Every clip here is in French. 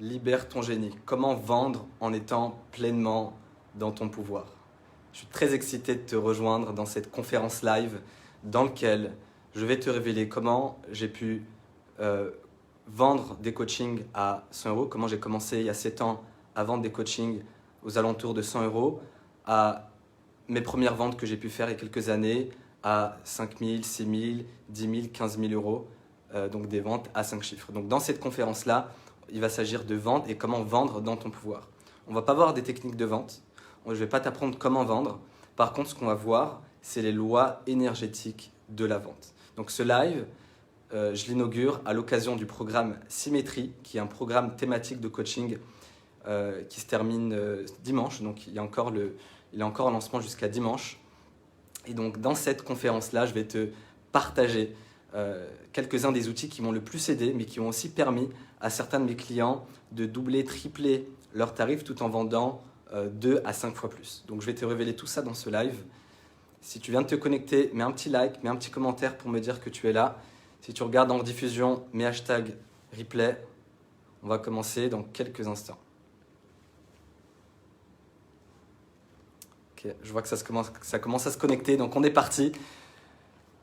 Libère ton génie. Comment vendre en étant pleinement dans ton pouvoir. Je suis très excité de te rejoindre dans cette conférence live dans laquelle je vais te révéler comment j'ai pu vendre des coachings à 100 €, comment j'ai commencé il y a 7 ans à vendre des coachings aux alentours de 100 €, à mes premières ventes que j'ai pu faire il y a quelques années à 5 000, 6 000, 10 000, 15 000 €, donc des ventes à 5 chiffres. Donc dans cette conférence-là, il va s'agir de vendre et comment vendre dans ton pouvoir. On ne va pas voir des techniques de vente, je ne vais pas t'apprendre comment vendre. Par contre, ce qu'on va voir, c'est les lois énergétiques de la vente. Donc ce live, je l'inaugure à l'occasion du programme Symétrie, qui est un programme thématique de coaching qui se termine dimanche. Donc il est encore en lancement jusqu'à dimanche. Et donc dans cette conférence-là, je vais te partager quelques-uns des outils qui m'ont le plus aidé, mais qui ont aussi permis à certains de mes clients de doubler, tripler leurs tarifs tout en vendant 2 à 5 fois plus. Donc je vais te révéler tout ça dans ce live. Si tu viens de te connecter, mets un petit like, mets un petit commentaire pour me dire que tu es là. Si tu regardes en rediffusion, mets hashtag replay. On va commencer dans quelques instants. Ok, je vois que ça commence à se connecter, donc on est parti.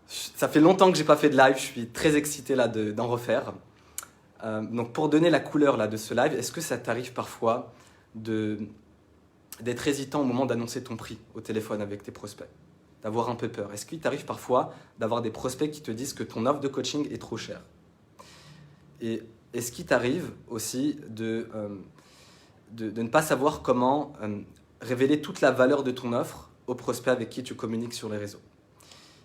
Ça fait longtemps que je n'ai pas fait de live, je suis très excité là d'en refaire. Donc pour donner la couleur là, de ce live, est-ce que ça t'arrive parfois d'être hésitant au moment d'annoncer ton prix au téléphone avec tes prospects, d'avoir un peu peur? Est-ce qu'il t'arrive parfois d'avoir des prospects qui te disent que ton offre de coaching est trop chère? Et est-ce qu'il t'arrive aussi de ne pas savoir comment révéler toute la valeur de ton offre aux prospects avec qui tu communiques sur les réseaux?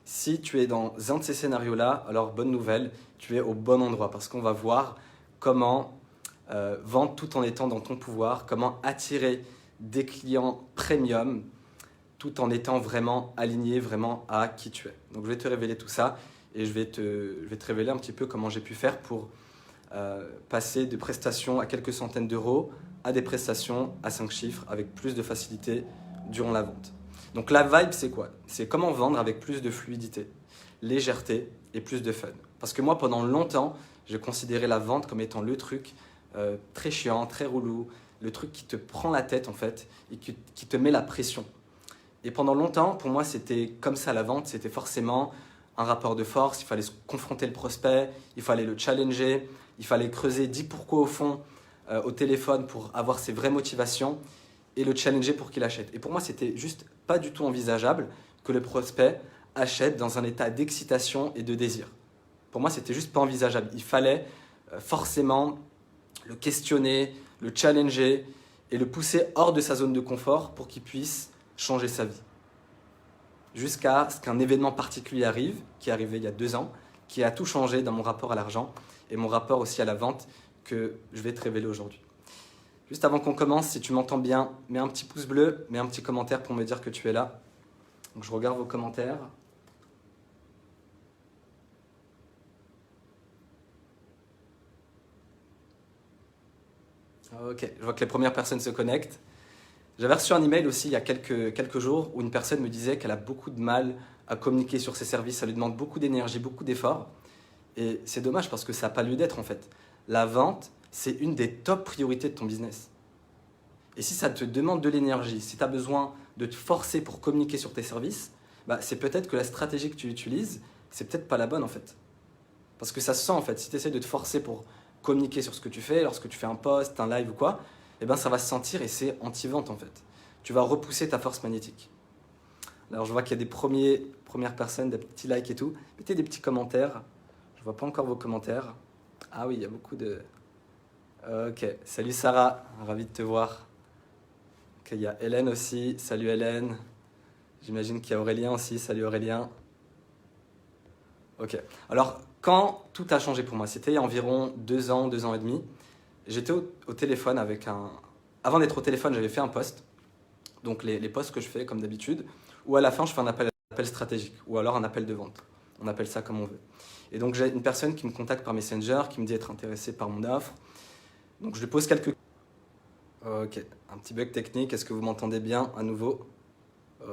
Si tu es dans un de ces scénarios-là, alors bonne nouvelle, tu es au bon endroit parce qu'on va voir comment vendre tout en étant dans ton pouvoir, comment attirer des clients premium tout en étant vraiment aligné vraiment à qui tu es. Donc je vais te révéler tout ça et je vais te révéler un petit peu comment j'ai pu faire pour passer de prestations à quelques centaines d'euros à des prestations à 5 chiffres avec plus de facilité durant la vente. Donc la vibe, c'est quoi? C'est comment vendre avec plus de fluidité, légèreté et plus de fun. Parce que moi, pendant longtemps, j'ai considéré la vente comme étant le truc très chiant, très relou, le truc qui te prend la tête en fait et qui te met la pression. Et pendant longtemps, pour moi, c'était comme ça la vente, c'était forcément un rapport de force, il fallait se confronter le prospect, il fallait le challenger, il fallait creuser 10 pourquoi au fond au téléphone pour avoir ses vraies motivations et le challenger pour qu'il achète. Et pour moi, c'était juste pas du tout envisageable que le prospect achète dans un état d'excitation et de désir. Pour moi, c'était juste pas envisageable. Il fallait forcément le questionner, le challenger et le pousser hors de sa zone de confort pour qu'il puisse changer sa vie. Jusqu'à ce qu'un événement particulier arrive, qui est arrivé il y a 2 ans, qui a tout changé dans mon rapport à l'argent et mon rapport aussi à la vente que je vais te révéler aujourd'hui. Juste avant qu'on commence, si tu m'entends bien, mets un petit pouce bleu, mets un petit commentaire pour me dire que tu es là. Donc je regarde vos commentaires. Ok, je vois que les premières personnes se connectent. J'avais reçu un email aussi il y a quelques jours où une personne me disait qu'elle a beaucoup de mal à communiquer sur ses services, ça lui demande beaucoup d'énergie, beaucoup d'efforts. Et c'est dommage parce que ça n'a pas lieu d'être en fait. La vente, c'est une des top priorités de ton business. Et si ça te demande de l'énergie, si tu as besoin de te forcer pour communiquer sur tes services, bah, c'est peut-être que la stratégie que tu utilises, c'est peut-être pas la bonne en fait. Parce que ça se sent en fait, si tu essaies de te forcer pour communiquer sur ce que tu fais, lorsque tu fais un post, un live ou quoi, eh ben ça va se sentir et c'est anti-vente en fait. Tu vas repousser ta force magnétique. Alors je vois qu'il y a des premières personnes, des petits likes et tout. Mettez des petits commentaires. Je vois pas encore vos commentaires. Ah oui, il y a beaucoup de... Ok, salut Sarah, ravi de te voir. Ok, il y a Hélène aussi, salut Hélène. J'imagine qu'il y a Aurélien aussi, salut Aurélien. Ok, alors quand tout a changé pour moi, c'était il y a environ 2 ans, 2 ans et demi. J'étais au téléphone avec un... Avant d'être au téléphone, j'avais fait un post. Donc les posts que je fais comme d'habitude. Ou à la fin, je fais un appel stratégique. Ou alors un appel de vente. On appelle ça comme on veut. Et donc j'ai une personne qui me contacte par Messenger, qui me dit être intéressée par mon offre. Donc je lui pose quelques... Ok, un petit bug technique. Est-ce que vous m'entendez bien à nouveau?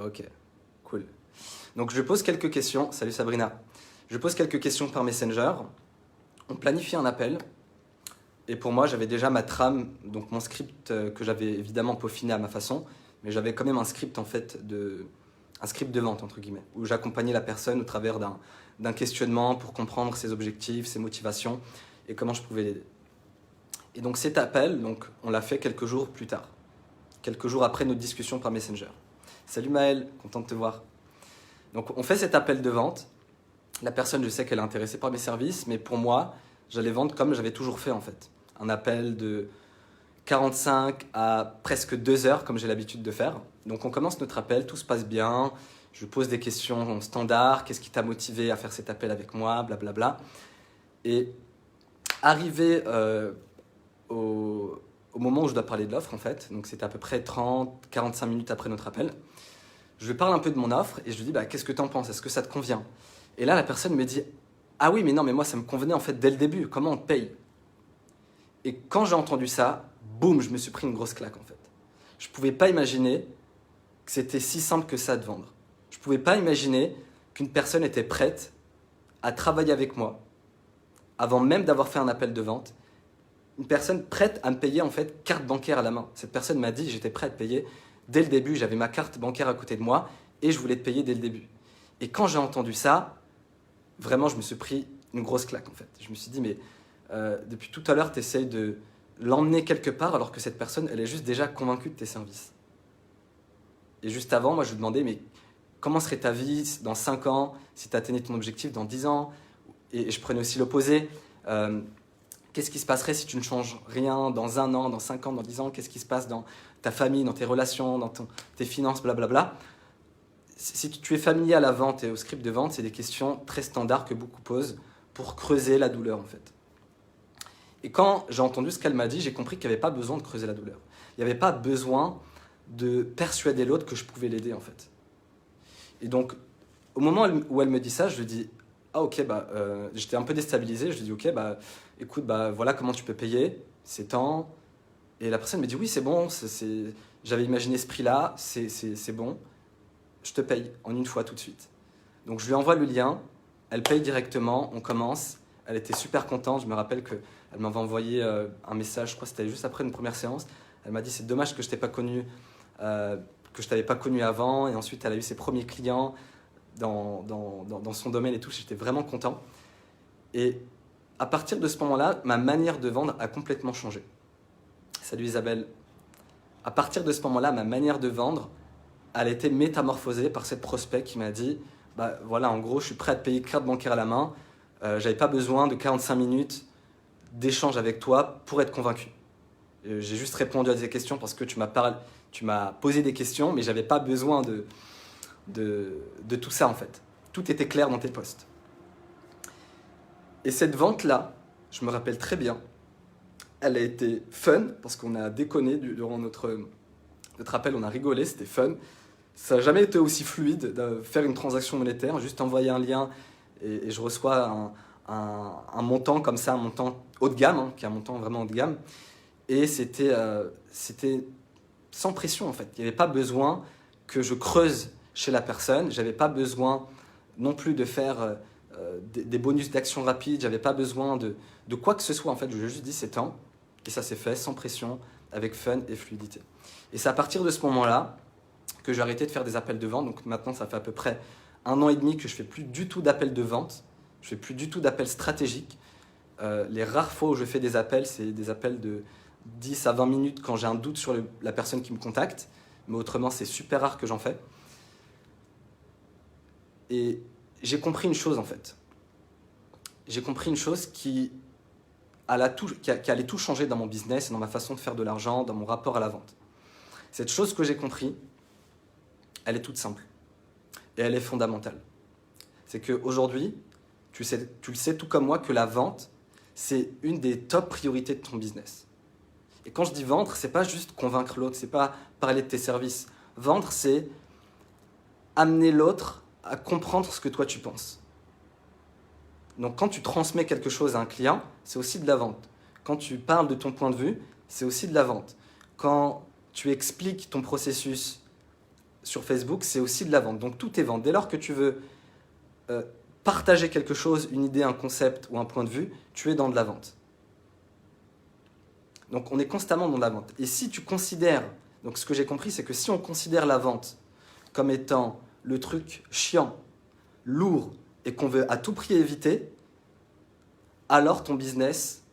Ok, cool. Donc je pose quelques questions. Salut Sabrina. Je pose quelques questions par Messenger. On planifie un appel. Et pour moi, j'avais déjà ma trame, donc mon script que j'avais évidemment peaufiné à ma façon, mais j'avais quand même un script en fait un script de vente entre guillemets, où j'accompagnais la personne au travers d'un questionnement pour comprendre ses objectifs, ses motivations et comment je pouvais l'aider. Et donc cet appel, donc, on l'a fait quelques jours plus tard, quelques jours après notre discussion par Messenger. Salut Maël, content de te voir. Donc on fait cet appel de vente. La personne, je sais qu'elle est intéressée par mes services, mais pour moi, j'allais vendre comme j'avais toujours fait en fait. Un appel de 45 à presque 2 heures, comme j'ai l'habitude de faire. Donc on commence notre appel, tout se passe bien. Je pose des questions standards. Qu'est-ce qui t'a motivé à faire cet appel avec moi, blablabla. Et arrivé au moment où je dois parler de l'offre, en fait, donc c'était à peu près 30-45 minutes après notre appel, je lui parle un peu de mon offre et je lui dis qu'est-ce que tu en penses, est-ce que ça te convient? Et là, la personne me dit ah oui, mais non, mais moi ça me convenait en fait dès le début, comment on te paye? Et quand j'ai entendu ça, boum, je me suis pris une grosse claque en fait. Je ne pouvais pas imaginer que c'était si simple que ça de vendre. Je ne pouvais pas imaginer qu'une personne était prête à travailler avec moi avant même d'avoir fait un appel de vente. Une personne prête à me payer en fait carte bancaire à la main. Cette personne m'a dit j'étais prêt à te payer dès le début, j'avais ma carte bancaire à côté de moi et je voulais te payer dès le début. Et quand j'ai entendu ça, vraiment je me suis pris une grosse claque en fait. Je me suis dit mais depuis tout à l'heure tu essayes de l'emmener quelque part alors que cette personne elle est juste déjà convaincue de tes services. Et juste avant moi je lui demandais mais comment serait ta vie dans 5 ans si tu atteignais ton objectif dans 10 ans? Et je prenais aussi l'opposé. Qu'est-ce qui se passerait si tu ne changes rien dans 1 an, dans 5 ans, dans 10 ans? Qu'est-ce qui se passe dans ta famille, dans tes relations, dans tes finances, blablabla? Si tu es familier à la vente et au script de vente, c'est des questions très standards que beaucoup posent pour creuser la douleur en fait. Et quand j'ai entendu ce qu'elle m'a dit, j'ai compris qu'il n'y avait pas besoin de creuser la douleur. Il n'y avait pas besoin de persuader l'autre que je pouvais l'aider en fait. Et donc, au moment où elle me dit ça, je lui dis ah ok, j'étais un peu déstabilisé, je lui dis ok, écoute, voilà comment tu peux payer, c'est tant. Et la personne me dit oui, c'est bon, j'avais imaginé ce prix-là, c'est bon, je te paye en une fois tout de suite. Donc je lui envoie le lien, elle paye directement, on commence, elle était super contente, je me rappelle qu'elle m'avait envoyé un message, je crois que c'était juste après une première séance, elle m'a dit c'est dommage que je t'ai pas connu, que je t'avais pas connu avant, et ensuite elle a eu ses premiers clients dans son domaine et tout, j'étais vraiment content. Et à partir de ce moment-là, ma manière de vendre a complètement changé. Salut Isabelle. À partir de ce moment-là, ma manière de vendre, elle a été métamorphosée par cette prospect qui m'a dit voilà, en gros, je suis prêt à te payer carte bancaire à la main. J'avais pas besoin de 45 minutes d'échange avec toi pour être convaincu. J'ai juste répondu à tes questions parce que tu m'as posé des questions, mais j'avais pas besoin de tout ça en fait. Tout était clair dans tes posts. Et cette vente-là, je me rappelle très bien, elle a été fun parce qu'on a déconné durant notre appel, on a rigolé, c'était fun. Ça n'a jamais été aussi fluide de faire une transaction monétaire, juste envoyer un lien et je reçois un montant comme ça, un montant haut de gamme, qui est un montant vraiment haut de gamme. Et c'était sans pression en fait. Il n'y avait pas besoin que je creuse chez la personne, j'avais pas besoin non plus de faire des bonus d'action rapide, j'avais pas besoin de quoi que ce soit en fait, je lui ai juste dit c'est temps et ça s'est fait sans pression, avec fun et fluidité. Et c'est à partir de ce moment-là que j'ai arrêté de faire des appels de vente, donc maintenant ça fait à peu près 1 an et demi que je fais plus du tout d'appels de vente, je fais plus du tout d'appels stratégiques. Les rares fois où je fais des appels, c'est des appels de 10 à 20 minutes quand j'ai un doute sur la personne qui me contacte, mais autrement c'est super rare que j'en fais. Et j'ai compris une chose en fait. J'ai compris une chose qui allait tout changer dans mon business, dans ma façon de faire de l'argent, dans mon rapport à la vente. Cette chose que j'ai compris, elle est toute simple. Et elle est fondamentale. C'est qu'aujourd'hui, tu le sais tout comme moi que la vente, c'est une des top priorités de ton business. Et quand je dis vendre, c'est pas juste convaincre l'autre, c'est pas parler de tes services. Vendre, c'est amener l'autre à comprendre ce que toi tu penses. Donc quand tu transmets quelque chose à un client, c'est aussi de la vente. Quand tu parles de ton point de vue, c'est aussi de la vente. Quand tu expliques ton processus sur Facebook, c'est aussi de la vente. Donc tout est vente. Dès lors que tu veux partager quelque chose, une idée, un concept ou un point de vue, tu es dans de la vente. Donc on est constamment dans la vente. Et si tu considères, donc ce que j'ai compris, c'est que si on considère la vente comme étant le truc chiant, lourd et qu'on veut à tout prix éviter, alors ton business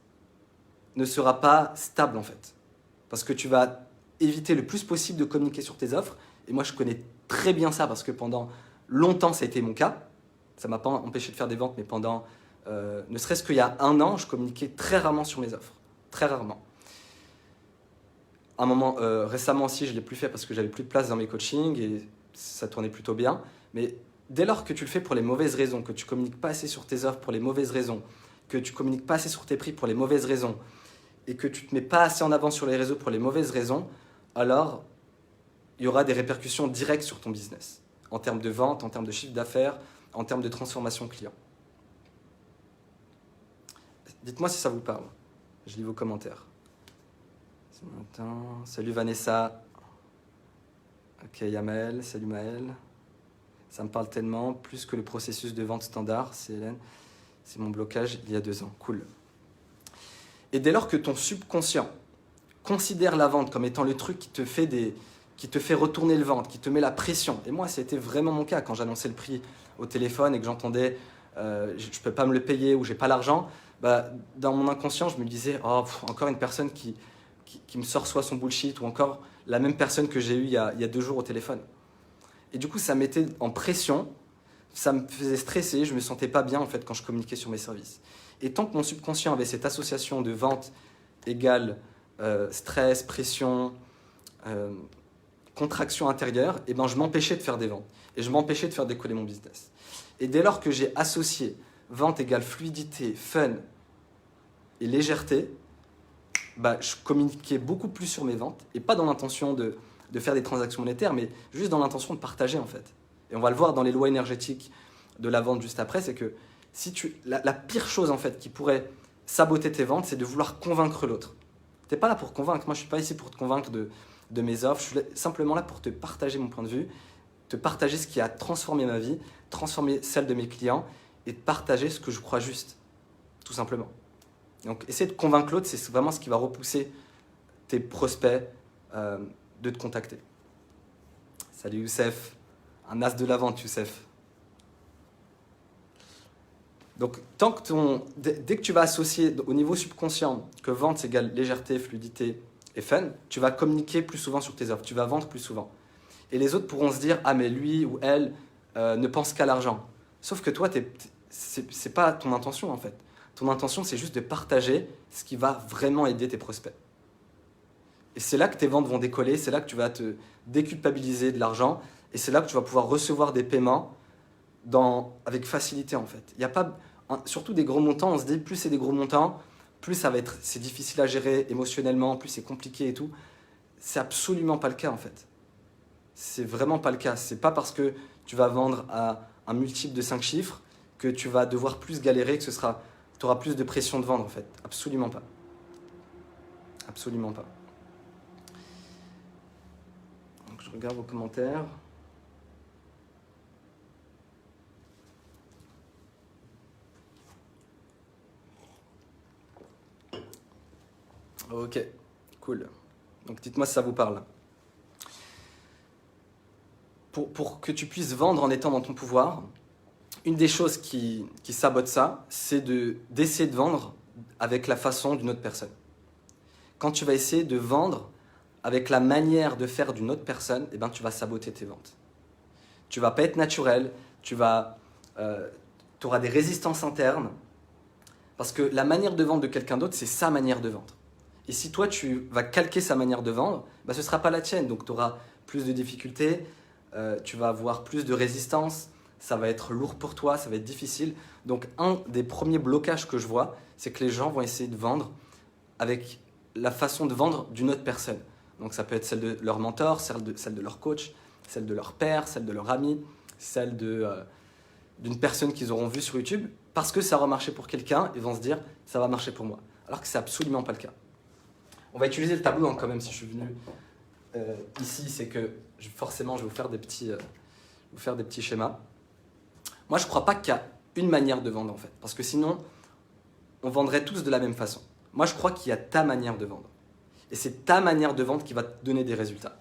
ne sera pas stable en fait. Parce que tu vas éviter le plus possible de communiquer sur tes offres. Et moi je connais très bien ça parce que pendant longtemps ça a été mon cas. Ça ne m'a pas empêché de faire des ventes, mais pendant ne serait-ce qu'il y a 1 an, je communiquais très rarement sur mes offres. Très rarement. Un moment, récemment aussi, je ne l'ai plus fait parce que j'avais plus de place dans mes coachings et ça tournait plutôt bien. Mais dès lors que tu le fais pour les mauvaises raisons, que tu ne communiques pas assez sur tes offres pour les mauvaises raisons, que tu ne communiques pas assez sur tes prix pour les mauvaises raisons et que tu ne te mets pas assez en avant sur les réseaux pour les mauvaises raisons, alors il y aura des répercussions directes sur ton business, en termes de vente, en termes de chiffre d'affaires, en termes de transformation client. Dites-moi si ça vous parle. Je lis vos commentaires. Salut Vanessa. Ok, Yamael. Salut Maël. Ça me parle tellement, plus que le processus de vente standard. C'est Hélène. C'est mon blocage il y a 2 ans. Cool. Et dès lors que ton subconscient considère la vente comme étant le truc qui te fait retourner le ventre, qui te met la pression. Et moi, c'était vraiment mon cas quand j'annonçais le prix au téléphone et que j'entendais je ne peux pas me le payer ou j'ai pas l'argent. Bah, dans mon inconscient, je me disais oh, encore une personne qui me sort soit son bullshit ou encore la même personne que j'ai eue il y a 2 jours au téléphone. Et du coup, ça mettait en pression, ça me faisait stresser, je me sentais pas bien en fait quand je communiquais sur mes services. Et tant que mon subconscient avait cette association de vente égale stress, pression, contraction intérieure, et ben je m'empêchais de faire des ventes et je m'empêchais de faire décoller mon business. Et dès lors que j'ai associé vente égale fluidité, fun et légèreté, bah, je communiquais beaucoup plus sur mes ventes et pas dans l'intention de faire des transactions monétaires, mais juste dans l'intention de partager en fait. Et on va le voir dans les lois énergétiques de la vente juste après, c'est que si la pire chose en fait qui pourrait saboter tes ventes, c'est de vouloir convaincre l'autre. Tu n'es pas là pour convaincre, moi je ne suis pas ici pour te convaincre de mes offres, je suis simplement là pour te partager mon point de vue, te partager ce qui a transformé ma vie, transformé celle de mes clients et de partager ce que je crois juste, tout simplement. Donc essayer de convaincre l'autre, c'est vraiment ce qui va repousser tes prospects de te contacter. Salut Youssef, un as de la vente Youssef. Donc dès que tu vas associer au niveau subconscient que vente égale légèreté, fluidité et fun, tu vas communiquer plus souvent sur tes offres, tu vas vendre plus souvent. Et les autres pourront se dire « Ah mais lui ou elle ne pense qu'à l'argent ». Sauf que toi, c'est pas ton intention en fait. Ton intention, c'est juste de partager ce qui va vraiment aider tes prospects. Et c'est là que tes ventes vont décoller, c'est là que tu vas te déculpabiliser de l'argent et c'est là que tu vas pouvoir recevoir des paiements avec facilité en fait. Il y a pas, surtout des gros montants, on se dit plus c'est des gros montants, plus c'est difficile à gérer émotionnellement, plus c'est compliqué et tout. C'est absolument pas le cas en fait. C'est vraiment pas le cas. C'est pas parce que tu vas vendre à un multiple de 5 chiffres que tu vas devoir plus galérer, que tu auras plus de pression de vendre en fait. Absolument pas. Absolument pas. Donc, je regarde vos commentaires. Ok, cool. Donc dites-moi si ça vous parle. Pour que tu puisses vendre en étant dans ton pouvoir, une des choses qui sabote ça, c'est d'essayer de vendre avec la façon d'une autre personne. Quand tu vas essayer de vendre avec la manière de faire d'une autre personne, eh ben, tu vas saboter tes ventes. Tu ne vas pas être naturel, tu auras des résistances internes, parce que la manière de vendre de quelqu'un d'autre, c'est sa manière de vendre. Et si toi, tu vas calquer sa manière de vendre, bah, ce ne sera pas la tienne. Donc, tu auras plus de difficultés, tu vas avoir plus de résistance, ça va être lourd pour toi, ça va être difficile. Donc, un des premiers blocages que je vois, c'est que les gens vont essayer de vendre avec la façon de vendre d'une autre personne. Donc, ça peut être celle de leur mentor, celle de leur coach, celle de leur père, celle de leur ami, celle d'une personne qu'ils auront vue sur YouTube. Parce que ça aura marché pour quelqu'un, ils vont se dire « ça va marcher pour moi ». Alors que ce n'est absolument pas le cas. On va utiliser le tableau quand même si je suis venu ici, c'est que forcément je vais vous faire des petits schémas. Moi je ne crois pas qu'il y a une manière de vendre en fait, parce que sinon on vendrait tous de la même façon. Moi je crois qu'il y a ta manière de vendre. Et c'est ta manière de vendre qui va te donner des résultats.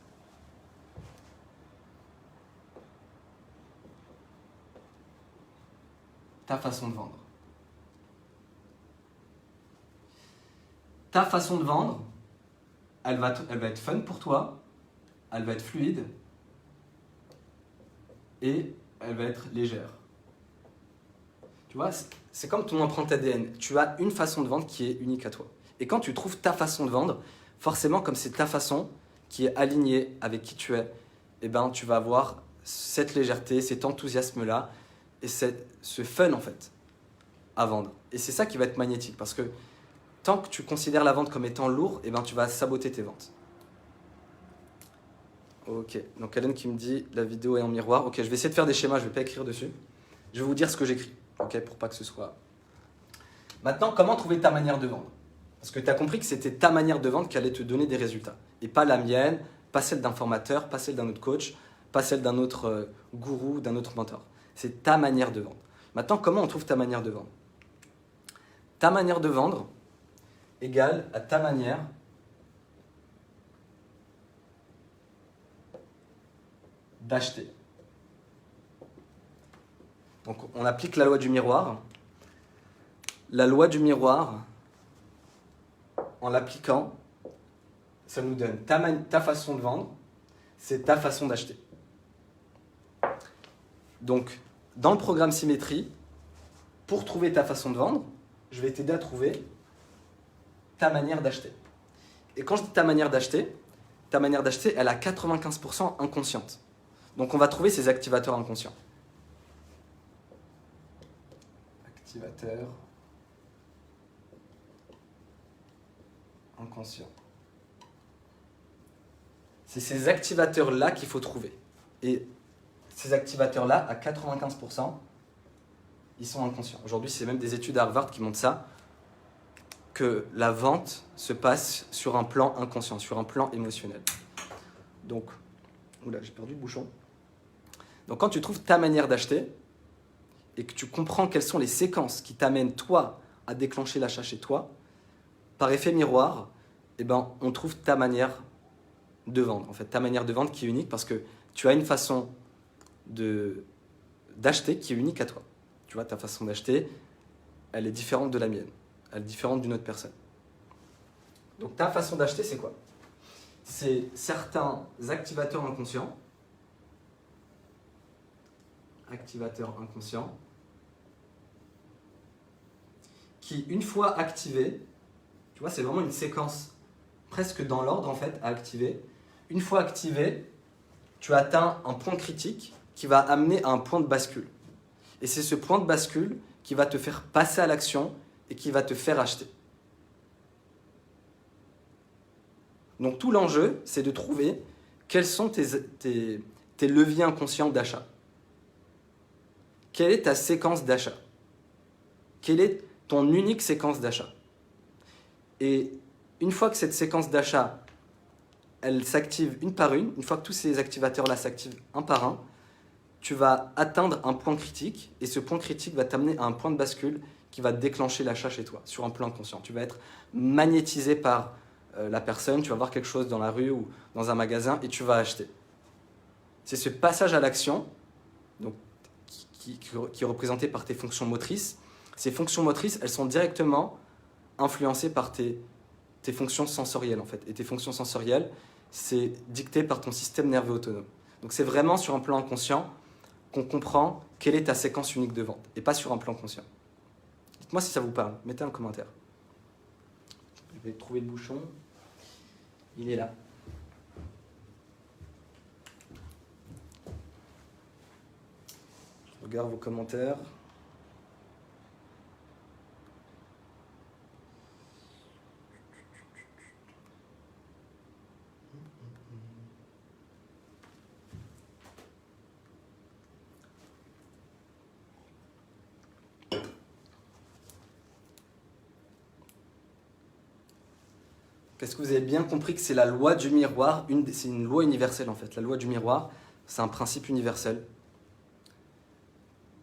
Ta façon de vendre. Ta façon de vendre, elle va être fun pour toi, elle va être fluide et elle va être légère. Tu vois, c'est comme ton empreinte ADN. Tu as une façon de vendre qui est unique à toi. Et quand tu trouves ta façon de vendre, forcément, comme c'est ta façon qui est alignée avec qui tu es, eh ben, tu vas avoir cette légèreté, cet enthousiasme-là et ce fun, en fait, à vendre. Et c'est ça qui va être magnétique parce que tant que tu considères la vente comme étant lourd, eh ben, tu vas saboter tes ventes. Ok, donc Hélène qui me dit la vidéo est en miroir. Ok, je vais essayer de faire des schémas, je ne vais pas écrire dessus. Je vais vous dire ce que j'écris, ok, pour pas que ce soit... Maintenant, comment trouver ta manière de vendre? Parce que tu as compris que c'était ta manière de vendre qui allait te donner des résultats. Et pas la mienne, pas celle d'un formateur, pas celle d'un autre coach, pas celle d'un autre gourou, d'un autre mentor. C'est ta manière de vendre. Maintenant, comment on trouve ta manière de vendre? Ta manière de vendre égale à ta manière d'acheter. Donc on applique la loi du miroir. La loi du miroir, en l'appliquant, ça nous donne ta façon de vendre, c'est ta façon d'acheter. Donc, dans le programme Symétrie, pour trouver ta façon de vendre, je vais t'aider à trouver ta manière d'acheter. Et quand je dis ta manière d'acheter, elle est à 95% inconsciente. Donc on va trouver ces activateurs inconscients. Activateur inconscient. C'est ces activateurs-là qu'il faut trouver. Et ces activateurs-là, à 95%, ils sont inconscients. Aujourd'hui, c'est même des études à Harvard qui montrent ça, que la vente se passe sur un plan inconscient, sur un plan émotionnel. Donc, oula, j'ai perdu le bouchon. Donc, quand tu trouves ta manière d'acheter et que tu comprends quelles sont les séquences qui t'amènent, toi, à déclencher l'achat chez toi, par effet miroir, eh ben, on trouve ta manière de vendre. En fait, ta manière de vendre qui est unique parce que tu as une façon d'acheter qui est unique à toi. Tu vois, ta façon d'acheter, elle est différente de la mienne. Elle est différente d'une autre personne. Donc, ta façon d'acheter, c'est quoi? C'est certains activateurs inconscients. Activateurs inconscients. Qui, une fois activés, tu vois, c'est vraiment une séquence presque dans l'ordre, en fait, à activer. Une fois activé, tu atteins un point critique qui va amener à un point de bascule. Et c'est ce point de bascule qui va te faire passer à l'action et qui va te faire acheter. Donc tout l'enjeu, c'est de trouver quels sont tes leviers inconscients d'achat. Quelle est ta séquence d'achat? Quelle est ton unique séquence d'achat? Et une fois que cette séquence d'achat, elle s'active une par une fois que tous ces activateurs-là s'activent un par un, tu vas atteindre un point critique et ce point critique va t'amener à un point de bascule qui va déclencher l'achat chez toi, sur un plan inconscient. Tu vas être magnétisé par la personne, tu vas voir quelque chose dans la rue ou dans un magasin et tu vas acheter. C'est ce passage à l'action donc, qui est représenté par tes fonctions motrices. Ces fonctions motrices, elles sont directement influencées par tes fonctions sensorielles en fait. Et tes fonctions sensorielles, c'est dicté par ton système nerveux autonome. Donc c'est vraiment sur un plan inconscient qu'on comprend quelle est ta séquence unique de vente et pas sur un plan conscient. Dites-moi si ça vous parle, mettez un commentaire. Je vais trouver le bouchon. Il est là. Je regarde vos commentaires. Est-ce que vous avez bien compris que c'est la loi du miroir, c'est une loi universelle en fait. La loi du miroir, c'est un principe universel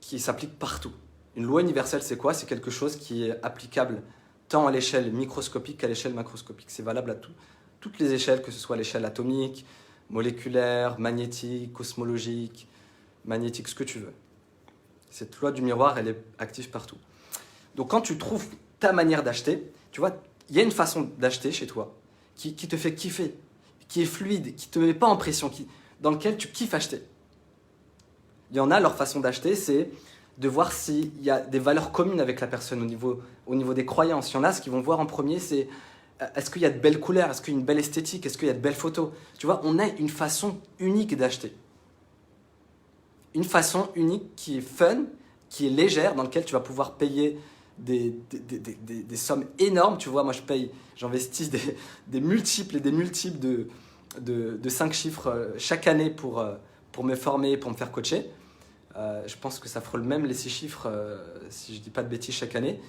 qui s'applique partout. Une loi universelle, c'est quoi? C'est quelque chose qui est applicable tant à l'échelle microscopique qu'à l'échelle macroscopique. C'est valable à toutes les échelles, que ce soit l'échelle atomique, moléculaire, magnétique, cosmologique, magnétique, ce que tu veux. Cette loi du miroir, elle est active partout. Donc quand tu trouves ta manière d'acheter, tu vois, il y a une façon d'acheter chez toi qui te fait kiffer, qui est fluide, qui ne te met pas en pression, dans lequel tu kiffes acheter. Il y en a, leur façon d'acheter, c'est de voir s'il y a des valeurs communes avec la personne au niveau des croyances. Il y en a, ce qu'ils vont voir en premier, c'est est-ce qu'il y a de belles couleurs, est-ce qu'il y a une belle esthétique, est-ce qu'il y a de belles photos. Tu vois, on a une façon unique d'acheter. Une façon unique qui est fun, qui est légère, dans laquelle tu vas pouvoir payer des sommes énormes. Tu vois, moi j'investis des multiples et des multiples de 5 chiffres chaque année pour me former, pour me faire coacher. Je pense que ça frôle même les 6 chiffres, si je ne dis pas de bêtises, chaque année.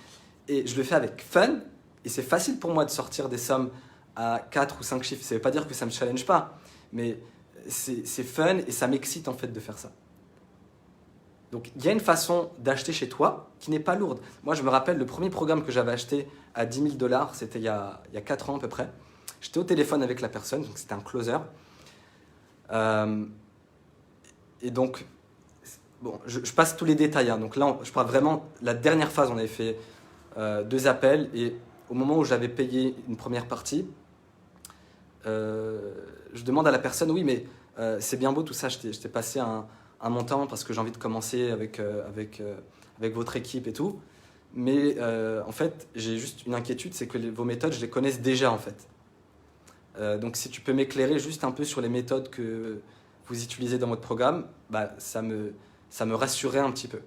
Et je le fais avec fun, et c'est facile pour moi de sortir des sommes à 4 ou 5 chiffres. Ça ne veut pas dire que ça ne me challenge pas, mais c'est fun et ça m'excite en fait de faire ça. Donc il y a une façon d'acheter chez toi qui n'est pas lourde. Moi je me rappelle le premier programme que j'avais acheté à 10 000 $, c'était il y a 4 ans à peu près. J'étais au téléphone avec la personne, donc c'était un closer. Et donc, bon, je passe tous les détails. Hein. Donc là, je parle vraiment, la dernière phase, on avait fait 2 appels. Et au moment où j'avais payé une première partie, je demande à la personne, oui, mais c'est bien beau tout ça, je t'ai passé un montant parce que j'ai envie de commencer avec votre équipe et tout. Mais en fait, j'ai juste une inquiétude, c'est que vos méthodes, je les connaisse déjà en fait. Donc si tu peux m'éclairer juste un peu sur les méthodes que vous utilisez dans votre programme, bah, ça me rassurait un petit peu.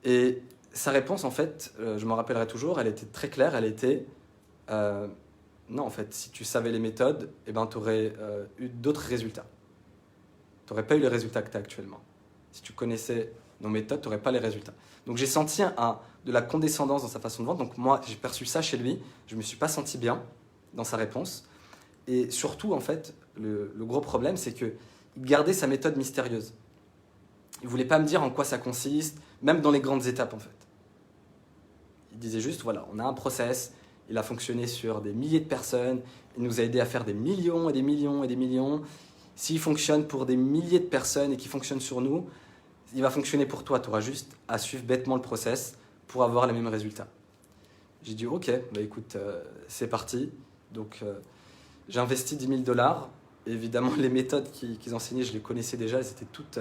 Et sa réponse, en fait, je m'en rappellerai toujours, elle était très claire, elle était non, en fait, si tu savais les méthodes, eh ben, tu aurais eu d'autres résultats. Tu n'aurais pas eu les résultats que tu as actuellement. Si tu connaissais nos méthodes, tu n'aurais pas les résultats. Donc j'ai senti de la condescendance dans sa façon de vendre. Donc moi, j'ai perçu ça chez lui. Je ne me suis pas senti bien dans sa réponse. Et surtout, en fait, le gros problème, c'est qu'il gardait sa méthode mystérieuse. Il ne voulait pas me dire en quoi ça consiste, même dans les grandes étapes, en fait. Il disait juste, voilà, on a un process, il a fonctionné sur des milliers de personnes, il nous a aidé à faire des millions et des millions et des millions. S'il fonctionne pour des milliers de personnes et qu'il fonctionne sur nous, il va fonctionner pour toi. Tu auras juste à suivre bêtement le process pour avoir les mêmes résultats. J'ai dit, ok, bah écoute, c'est parti. Donc, j'ai investi 10 000 $. Évidemment, les méthodes qu'ils enseignaient, je les connaissais déjà. C'était toutes,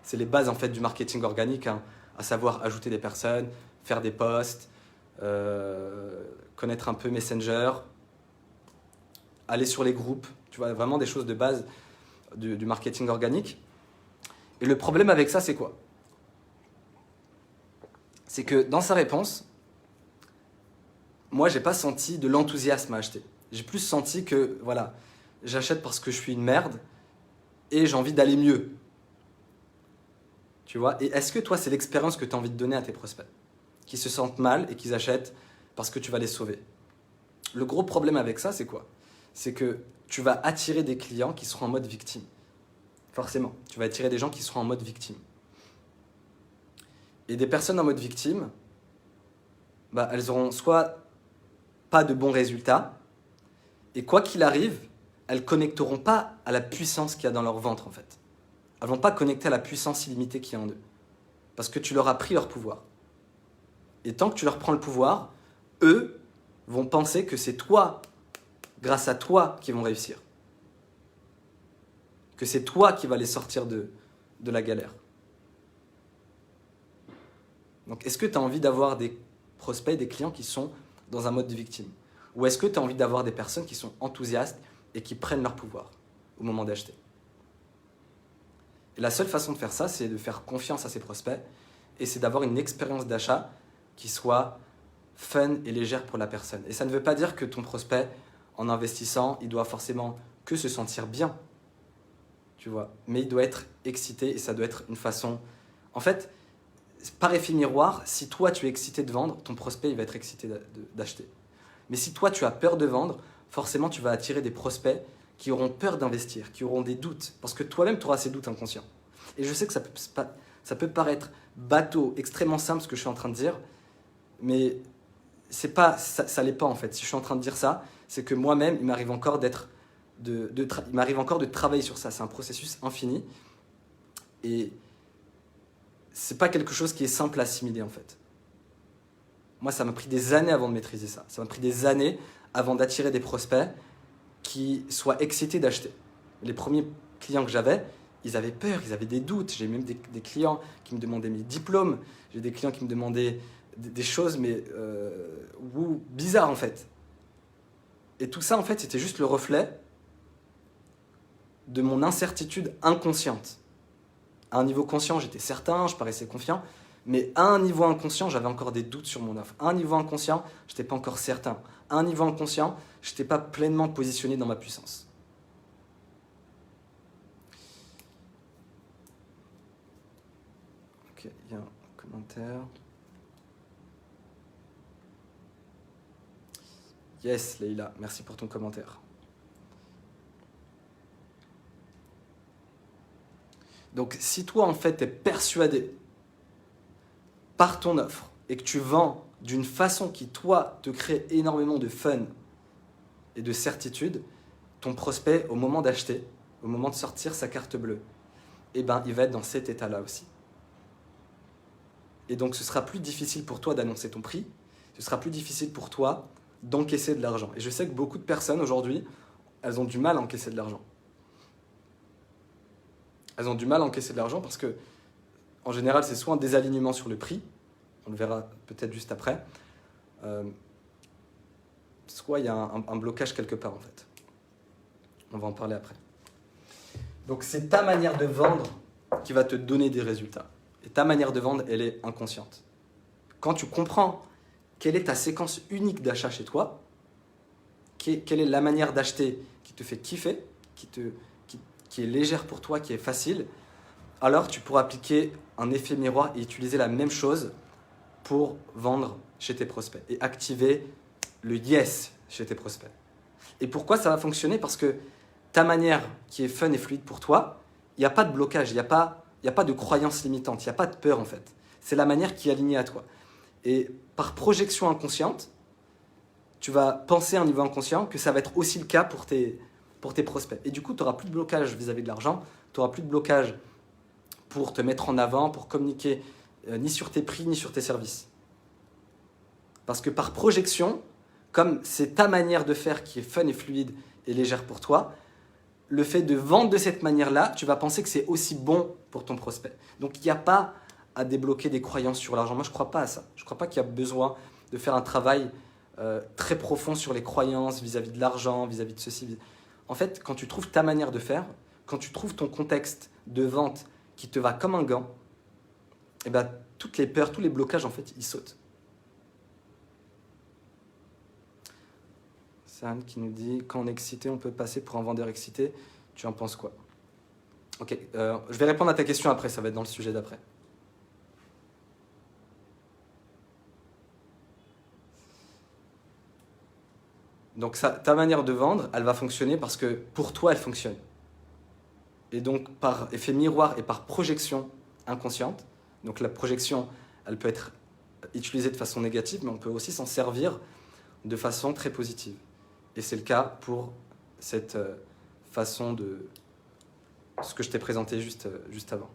c'est les bases en fait du marketing organique, hein, à savoir ajouter des personnes, faire des posts, connaître un peu Messenger, aller sur les groupes. Tu vois, vraiment des choses de base du marketing organique. Et le problème avec ça, c'est quoi? C'est que dans sa réponse, moi, j'ai pas senti de l'enthousiasme à acheter. J'ai plus senti que, voilà, j'achète parce que je suis une merde et j'ai envie d'aller mieux. Tu vois? Et est-ce que toi, c'est l'expérience que tu as envie de donner à tes prospects qui se sentent mal et qu'ils achètent parce que tu vas les sauver? Le gros problème avec ça, c'est quoi? C'est que tu vas attirer des clients qui seront en mode victime. Forcément, tu vas attirer des gens qui seront en mode victime. Et des personnes en mode victime, bah, elles auront soit pas de bons résultats, et quoi qu'il arrive, elles ne connecteront pas à la puissance qu'il y a dans leur ventre en fait. Elles ne vont pas connecter à la puissance illimitée qu'il y a en eux. Parce que tu leur as pris leur pouvoir. Et tant que tu leur prends le pouvoir, eux vont penser que c'est toi, grâce à toi, qu'ils vont réussir. Que c'est toi qui vas les sortir de la galère. Donc est-ce que tu as envie d'avoir des prospects, des clients qui sont dans un mode de victime? Ou est-ce que tu as envie d'avoir des personnes qui sont enthousiastes et qui prennent leur pouvoir au moment d'acheter? Et la seule façon de faire ça, c'est de faire confiance à ses prospects et c'est d'avoir une expérience d'achat qui soit fun et légère pour la personne. Et ça ne veut pas dire que ton prospect, en investissant, il doit forcément que se sentir bien, tu vois. Mais il doit être excité et ça doit être une façon... En fait, par effet miroir, si toi tu es excité de vendre, ton prospect il va être excité d'acheter. Mais si toi tu as peur de vendre, forcément tu vas attirer des prospects qui auront peur d'investir, qui auront des doutes, parce que toi-même tu auras ces doutes inconscients. Et je sais que ça peut paraître bateau, extrêmement simple ce que je suis en train de dire, mais ça l'est pas en fait. Si je suis en train de dire ça, c'est que moi-même, il m'arrive encore il m'arrive encore de travailler sur ça. C'est un processus infini. Et c'est pas quelque chose qui est simple à assimiler en fait. Moi, ça m'a pris des années avant de maîtriser ça. Ça m'a pris des années avant d'attirer des prospects qui soient excités d'acheter. Les premiers clients que j'avais, ils avaient peur, ils avaient des doutes. J'ai même des clients qui me demandaient mes diplômes. J'ai des clients qui me demandaient des choses, mais bizarres en fait. Et tout ça, en fait, c'était juste le reflet de mon incertitude inconsciente. À un niveau conscient, j'étais certain, je paraissais confiant, mais à un niveau inconscient, j'avais encore des doutes sur mon offre. À un niveau inconscient, je n'étais pas encore certain. À un niveau inconscient, je n'étais pas pleinement positionné dans ma puissance. Ok, il y a un commentaire. Yes, Leïla, merci pour ton commentaire. Donc, si toi, en fait, tu es persuadé par ton offre et que tu vends d'une façon qui, toi, te crée énormément de fun et de certitude, ton prospect, au moment d'acheter, au moment de sortir sa carte bleue, eh ben, il va être dans cet état-là aussi. Et donc, ce sera plus difficile pour toi d'annoncer ton prix, ce sera plus difficile pour toi d'encaisser de l'argent. Et je sais que beaucoup de personnes, aujourd'hui, elles ont du mal à encaisser de l'argent. Elles ont du mal à encaisser de l'argent parce que, en général, c'est soit un désalignement sur le prix, on le verra peut-être juste après, soit il y a un blocage quelque part en fait. On va en parler après. Donc c'est ta manière de vendre qui va te donner des résultats. Et ta manière de vendre, elle est inconsciente. Quand tu comprends quelle est ta séquence unique d'achat chez toi, quelle est la manière d'acheter qui te fait kiffer, qui est légère pour toi, qui est facile, alors tu pourras appliquer un effet miroir et utiliser la même chose pour vendre chez tes prospects et activer le yes chez tes prospects. Et pourquoi ça va fonctionner? Parce que ta manière qui est fun et fluide pour toi, il n'y a pas de blocage, il n'y a pas de croyance limitante, il n'y a pas de peur en fait. C'est la manière qui est alignée à toi. Et par projection inconsciente, tu vas penser à un niveau inconscient que ça va être aussi le cas pour tes prospects. Et du coup, tu n'auras plus de blocage vis-à-vis de l'argent, tu n'auras plus de blocage pour te mettre en avant, pour communiquer ni sur tes prix, ni sur tes services. Parce que par projection, comme c'est ta manière de faire qui est fun et fluide et légère pour toi, le fait de vendre de cette manière-là, tu vas penser que c'est aussi bon pour ton prospect. Donc il n'y a pas à débloquer des croyances sur l'argent. Moi, je ne crois pas à ça. Je ne crois pas qu'il y a besoin de faire un travail très profond sur les croyances vis-à-vis de l'argent, vis-à-vis de ceci. En fait, quand tu trouves ta manière de faire, quand tu trouves ton contexte de vente qui te va comme un gant, et ben, toutes les peurs, tous les blocages, en fait, ils sautent. C'est Anne qui nous dit « Quand on est excité, on peut passer pour un vendeur excité. Tu en penses quoi ?» Ok, je vais répondre à ta question après, ça va être dans le sujet d'après. Donc ta manière de vendre, elle va fonctionner parce que pour toi, elle fonctionne. Et donc par effet miroir et par projection inconsciente, donc la projection, elle peut être utilisée de façon négative, mais on peut aussi s'en servir de façon très positive. Et c'est le cas pour cette façon de ce que je t'ai présenté juste avant.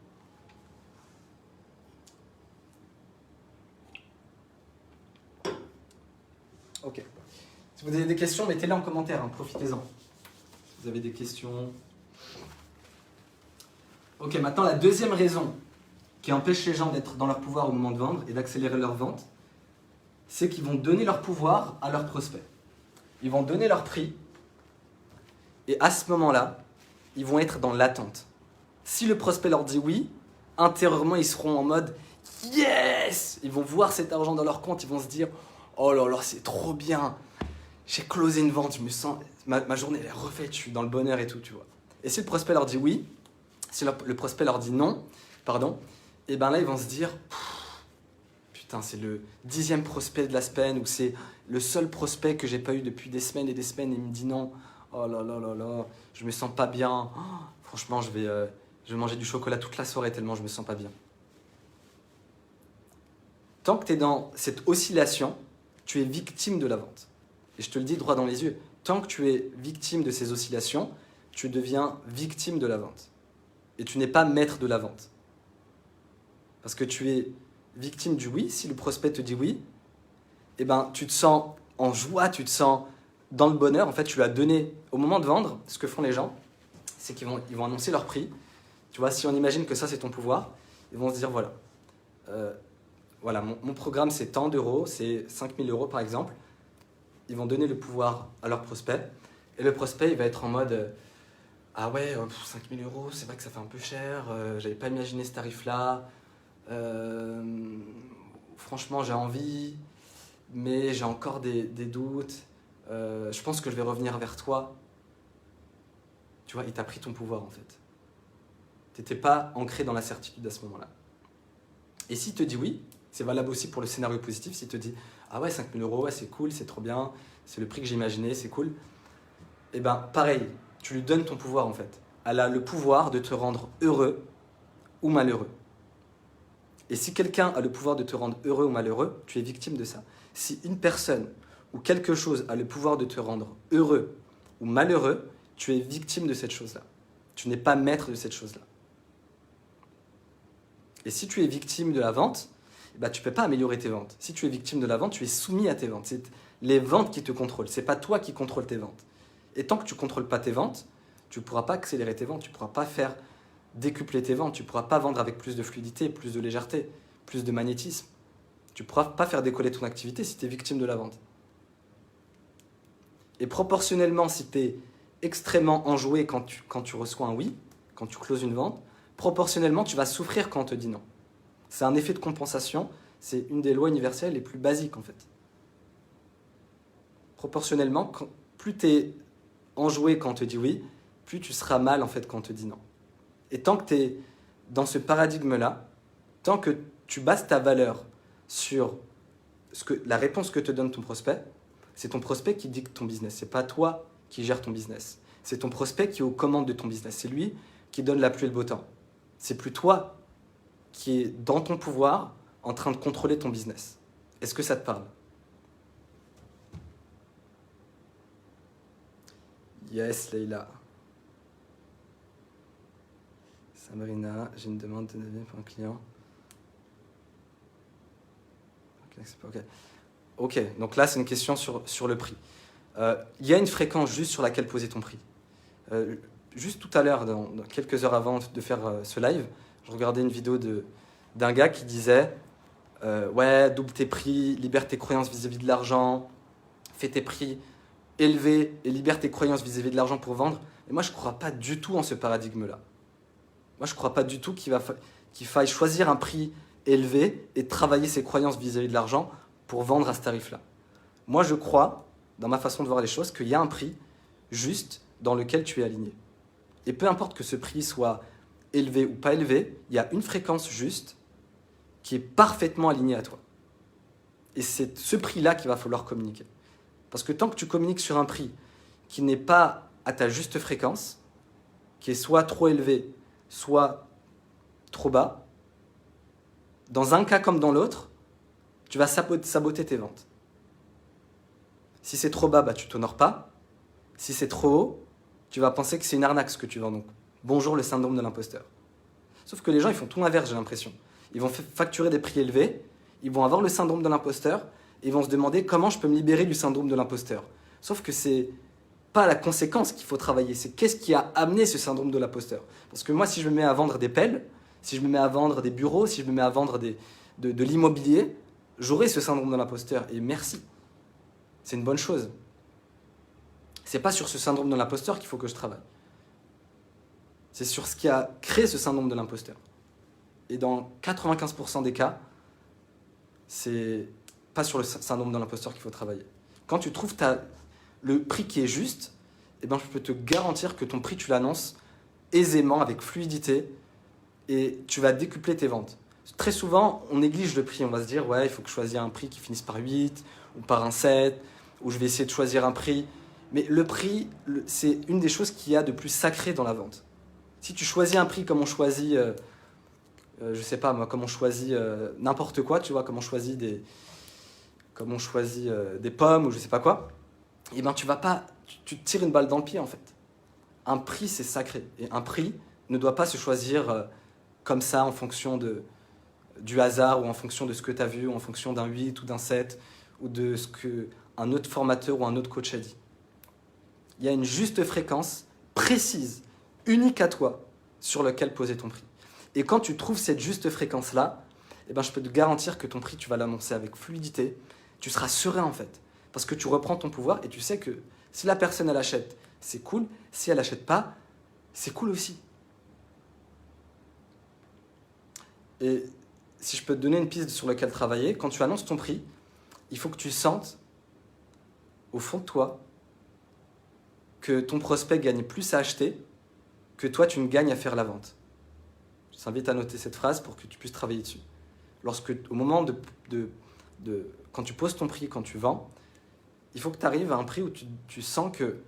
Ok. Si vous avez des questions, mettez-les en commentaire, hein, profitez-en. Si vous avez des questions. Ok, maintenant la deuxième raison qui empêche les gens d'être dans leur pouvoir au moment de vendre et d'accélérer leur vente, c'est qu'ils vont donner leur pouvoir à leurs prospects. Ils vont donner leur prix et à ce moment-là, ils vont être dans l'attente. Si le prospect leur dit oui, intérieurement, ils seront en mode « Yes !» Ils vont voir cet argent dans leur compte, ils vont se dire « Oh là là, c'est trop bien ! J'ai closé une vente, je me sens, ma journée elle est refaite, je suis dans le bonheur et tout, tu vois. » Et si le prospect leur dit oui, si le prospect leur dit non, et ben là ils vont se dire « Putain, c'est le 10e prospect de la semaine ou c'est le seul prospect que j'ai pas eu depuis des semaines et des semaines et il me dit non. Oh là là là là, je me sens pas bien. Oh, franchement, je vais manger du chocolat toute la soirée tellement je me sens pas bien. » Tant que tu es dans cette oscillation, tu es victime de la vente. Et je te le dis droit dans les yeux, tant que tu es victime de ces oscillations, tu deviens victime de la vente. Et tu n'es pas maître de la vente. Parce que tu es victime du oui. Si le prospect te dit oui, eh ben, tu te sens en joie, tu te sens dans le bonheur. En fait, tu lui as donné, au moment de vendre, ce que font les gens, c'est qu'ils vont annoncer leur prix. Tu vois, si on imagine que ça, c'est ton pouvoir, ils vont se dire, voilà, mon programme, c'est tant d'euros, c'est 5 000 euros par exemple. Ils vont donner le pouvoir à leur prospect. Et le prospect, il va être en mode, ah ouais, 5 000 euros, c'est vrai que ça fait un peu cher, j'avais pas imaginé ce tarif-là. Franchement, j'ai envie, mais j'ai encore des doutes. Je pense que je vais revenir vers toi. Tu vois, il t'a pris ton pouvoir en fait. Tu n'étais pas ancré dans la certitude à ce moment-là. Et s'il te dit oui, c'est valable aussi pour le scénario positif, s'il te dit ah ouais, 5 000 euros, ouais, c'est cool, c'est trop bien, c'est le prix que j'ai imaginé, c'est cool. Et ben pareil, tu lui donnes ton pouvoir en fait. Elle a le pouvoir de te rendre heureux ou malheureux. Et si quelqu'un a le pouvoir de te rendre heureux ou malheureux, tu es victime de ça. Si une personne ou quelque chose a le pouvoir de te rendre heureux ou malheureux, tu es victime de cette chose-là. Tu n'es pas maître de cette chose-là. Et si tu es victime de la vente, bah, tu ne peux pas améliorer tes ventes. Si tu es victime de la vente, tu es soumis à tes ventes. C'est les ventes qui te contrôlent. Ce n'est pas toi qui contrôles tes ventes. Et tant que tu ne contrôles pas tes ventes, tu ne pourras pas accélérer tes ventes. Tu ne pourras pas faire décupler tes ventes. Tu ne pourras pas vendre avec plus de fluidité, plus de légèreté, plus de magnétisme. Tu ne pourras pas faire décoller ton activité si tu es victime de la vente. Et proportionnellement, si tu es extrêmement enjoué quand tu reçois un oui, quand tu closes une vente, proportionnellement, tu vas souffrir quand on te dit non. C'est un effet de compensation, c'est une des lois universelles les plus basiques en fait. Proportionnellement, plus tu es enjoué quand on te dit oui, plus tu seras mal en fait quand on te dit non. Et tant que tu es dans ce paradigme-là, tant que tu bases ta valeur sur la réponse que te donne ton prospect, c'est ton prospect qui dicte ton business. Ce n'est pas toi qui gère ton business. C'est ton prospect qui est aux commandes de ton business. C'est lui qui donne la pluie et le beau temps. C'est plus toi qui est dans ton pouvoir en train de contrôler ton business. Est-ce que ça te parle? Yes, Leïla. Sabrina, j'ai une demande de devis pour un client. Ok, donc là, c'est une question sur le prix. Il y a une fréquence juste sur laquelle poser ton prix. Juste tout à l'heure, dans quelques heures avant de faire ce live, je regardais une vidéo d'un gars qui disait ouais, double tes prix, libère tes croyances vis-à-vis de l'argent, fais tes prix élevés et libère tes croyances vis-à-vis de l'argent pour vendre. Et moi, je ne crois pas du tout en ce paradigme-là. Moi, je ne crois pas du tout qu'il faille choisir un prix élevé et travailler ses croyances vis-à-vis de l'argent pour vendre à ce tarif-là. Moi, je crois, dans ma façon de voir les choses, qu'il y a un prix juste dans lequel tu es aligné. Et peu importe que ce prix soit élevé ou pas élevé, il y a une fréquence juste qui est parfaitement alignée à toi. Et c'est ce prix-là qu'il va falloir communiquer. Parce que tant que tu communiques sur un prix qui n'est pas à ta juste fréquence, qui est soit trop élevé, soit trop bas, dans un cas comme dans l'autre, tu vas saboter tes ventes. Si c'est trop bas, bah, tu ne t'honores pas. Si c'est trop haut, tu vas penser que c'est une arnaque ce que tu vends. Donc, bonjour le syndrome de l'imposteur. Sauf que les gens, ils font tout l'inverse, j'ai l'impression. Ils vont facturer des prix élevés, ils vont avoir le syndrome de l'imposteur, et ils vont se demander comment je peux me libérer du syndrome de l'imposteur. Sauf que c'est pas la conséquence qu'il faut travailler, c'est qu'est-ce qui a amené ce syndrome de l'imposteur. Parce que moi, si je me mets à vendre des pelles, si je me mets à vendre des bureaux, si je me mets à vendre de l'immobilier, j'aurai ce syndrome de l'imposteur. Et merci. C'est une bonne chose. C'est pas sur ce syndrome de l'imposteur qu'il faut que je travaille. C'est sur ce qui a créé ce syndrome de l'imposteur. Et dans 95% des cas, c'est pas sur le syndrome de l'imposteur qu'il faut travailler. Quand tu trouves le prix qui est juste, eh ben, je peux te garantir que ton prix, tu l'annonces aisément, avec fluidité, et tu vas décupler tes ventes. Très souvent, on néglige le prix. On va se dire, ouais, il faut que je choisisse un prix qui finisse par 8, ou par un 7, ou je vais essayer de choisir un prix. Mais le prix, c'est une des choses qu'il y a de plus sacré dans la vente. Si tu choisis un prix comme on choisit, je sais pas moi, comme on choisit n'importe quoi, tu vois, comme on choisit comme on choisit des pommes ou je sais pas quoi, et ben tu vas pas, tu te tires une balle dans le pied en fait. Un prix, c'est sacré. Et un prix ne doit pas se choisir comme ça en fonction du hasard ou en fonction de ce que tu as vu, ou en fonction d'un 8 ou d'un 7 ou de ce qu'un autre formateur ou un autre coach a dit. Il y a une juste fréquence précise, unique à toi, sur laquelle poser ton prix. Et quand tu trouves cette juste fréquence-là, eh ben, je peux te garantir que ton prix, tu vas l'annoncer avec fluidité. Tu seras serein en fait. Parce que tu reprends ton pouvoir et tu sais que si la personne elle achète, c'est cool. Si elle n'achète pas, c'est cool aussi. Et si je peux te donner une piste sur laquelle travailler, quand tu annonces ton prix, il faut que tu sentes au fond de toi que ton prospect gagne plus à acheter que toi tu ne gagnes à faire la vente. Je t'invite à noter cette phrase pour que tu puisses travailler dessus. Au moment quand tu poses ton prix, quand tu vends, il faut que tu arrives à un prix où tu sens que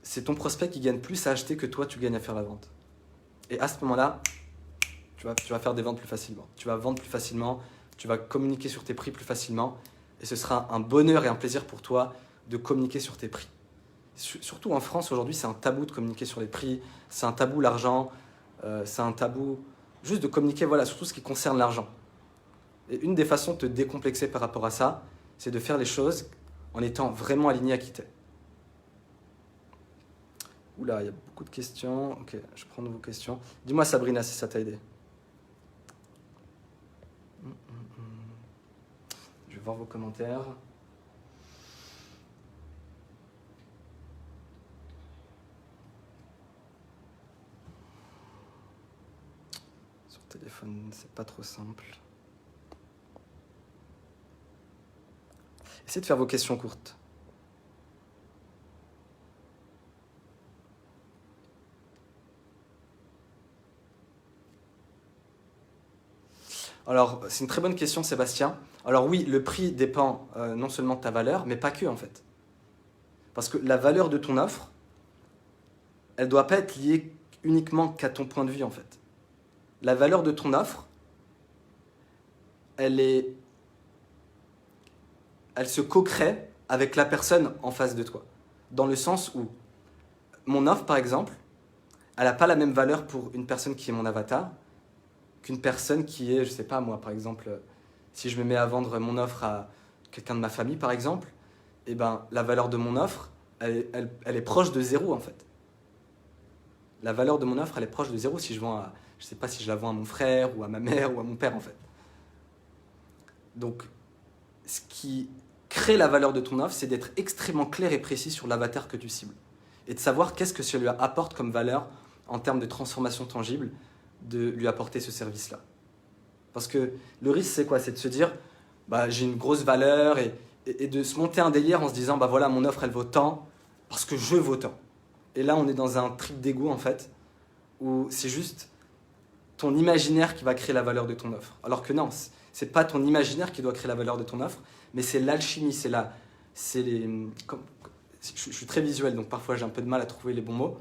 c'est ton prospect qui gagne plus à acheter que toi tu gagnes à faire la vente. Et à ce moment-là, tu vas faire des ventes plus facilement. Tu vas vendre plus facilement, tu vas communiquer sur tes prix plus facilement et ce sera un bonheur et un plaisir pour toi de communiquer sur tes prix. Surtout en France aujourd'hui, c'est un tabou de communiquer sur les prix, c'est un tabou l'argent, c'est un tabou juste de communiquer sur tout ce qui concerne l'argent. Et une des façons de te décomplexer par rapport à ça, c'est de faire les choses en étant vraiment aligné à qui t'es. Oula, il y a beaucoup de questions. Ok, je prends de vos questions. Dis-moi Sabrina si ça t'a aidé. Je vais voir vos commentaires. Sur téléphone, c'est pas trop simple. Essayez de faire vos questions courtes. Alors, c'est une très bonne question, Sébastien. Alors oui, le prix dépend non seulement de ta valeur, mais pas que en fait. Parce que la valeur de ton offre, elle ne doit pas être liée uniquement qu'à ton point de vue en fait. La valeur de ton offre, elle se co-crée avec la personne en face de toi. Dans le sens où mon offre, par exemple, elle n'a pas la même valeur pour une personne qui est mon avatar qu'une personne qui est, je sais pas moi, par exemple, si je me mets à vendre mon offre à quelqu'un de ma famille, par exemple, eh ben, la valeur de mon offre, elle est proche de zéro, en fait. La valeur de mon offre, elle est proche de zéro si je vends à, je sais pas si je la vends à mon frère ou à ma mère ou à mon père, en fait. Donc, ce qui crée la valeur de ton offre, c'est d'être extrêmement clair et précis sur l'avatar que tu cibles. Et de savoir qu'est-ce que ça lui apporte comme valeur en termes de transformation tangible, de lui apporter ce service-là. Parce que le risque, c'est quoi? C'est de se dire, j'ai une grosse valeur et de se monter un délire en se disant, voilà, mon offre, elle vaut tant parce que je vaux tant. Et là, on est dans un trip d'ego, en fait, où c'est juste ton imaginaire qui va créer la valeur de ton offre. Alors que non, c'est pas ton imaginaire qui doit créer la valeur de ton offre, mais c'est l'alchimie, je suis très visuel, donc parfois j'ai un peu de mal à trouver les bons mots,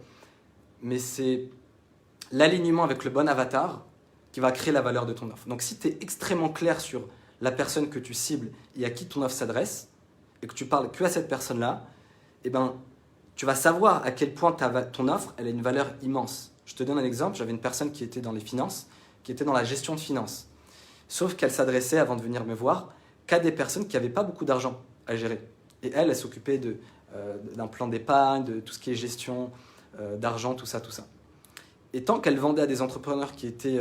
mais c'est l'alignement avec le bon avatar qui va créer la valeur de ton offre. Donc si tu es extrêmement clair sur la personne que tu cibles et à qui ton offre s'adresse, et que tu parles que à cette personne-là, eh ben, tu vas savoir à quel point ton offre elle a une valeur immense. Je te donne un exemple, j'avais une personne qui était dans les finances, qui était dans la gestion de finances. Sauf qu'elle s'adressait, avant de venir me voir, qu'à des personnes qui n'avaient pas beaucoup d'argent à gérer. Et elle s'occupait d'un plan d'épargne, de tout ce qui est gestion d'argent, tout ça. Et tant qu'elle vendait à des entrepreneurs qui étaient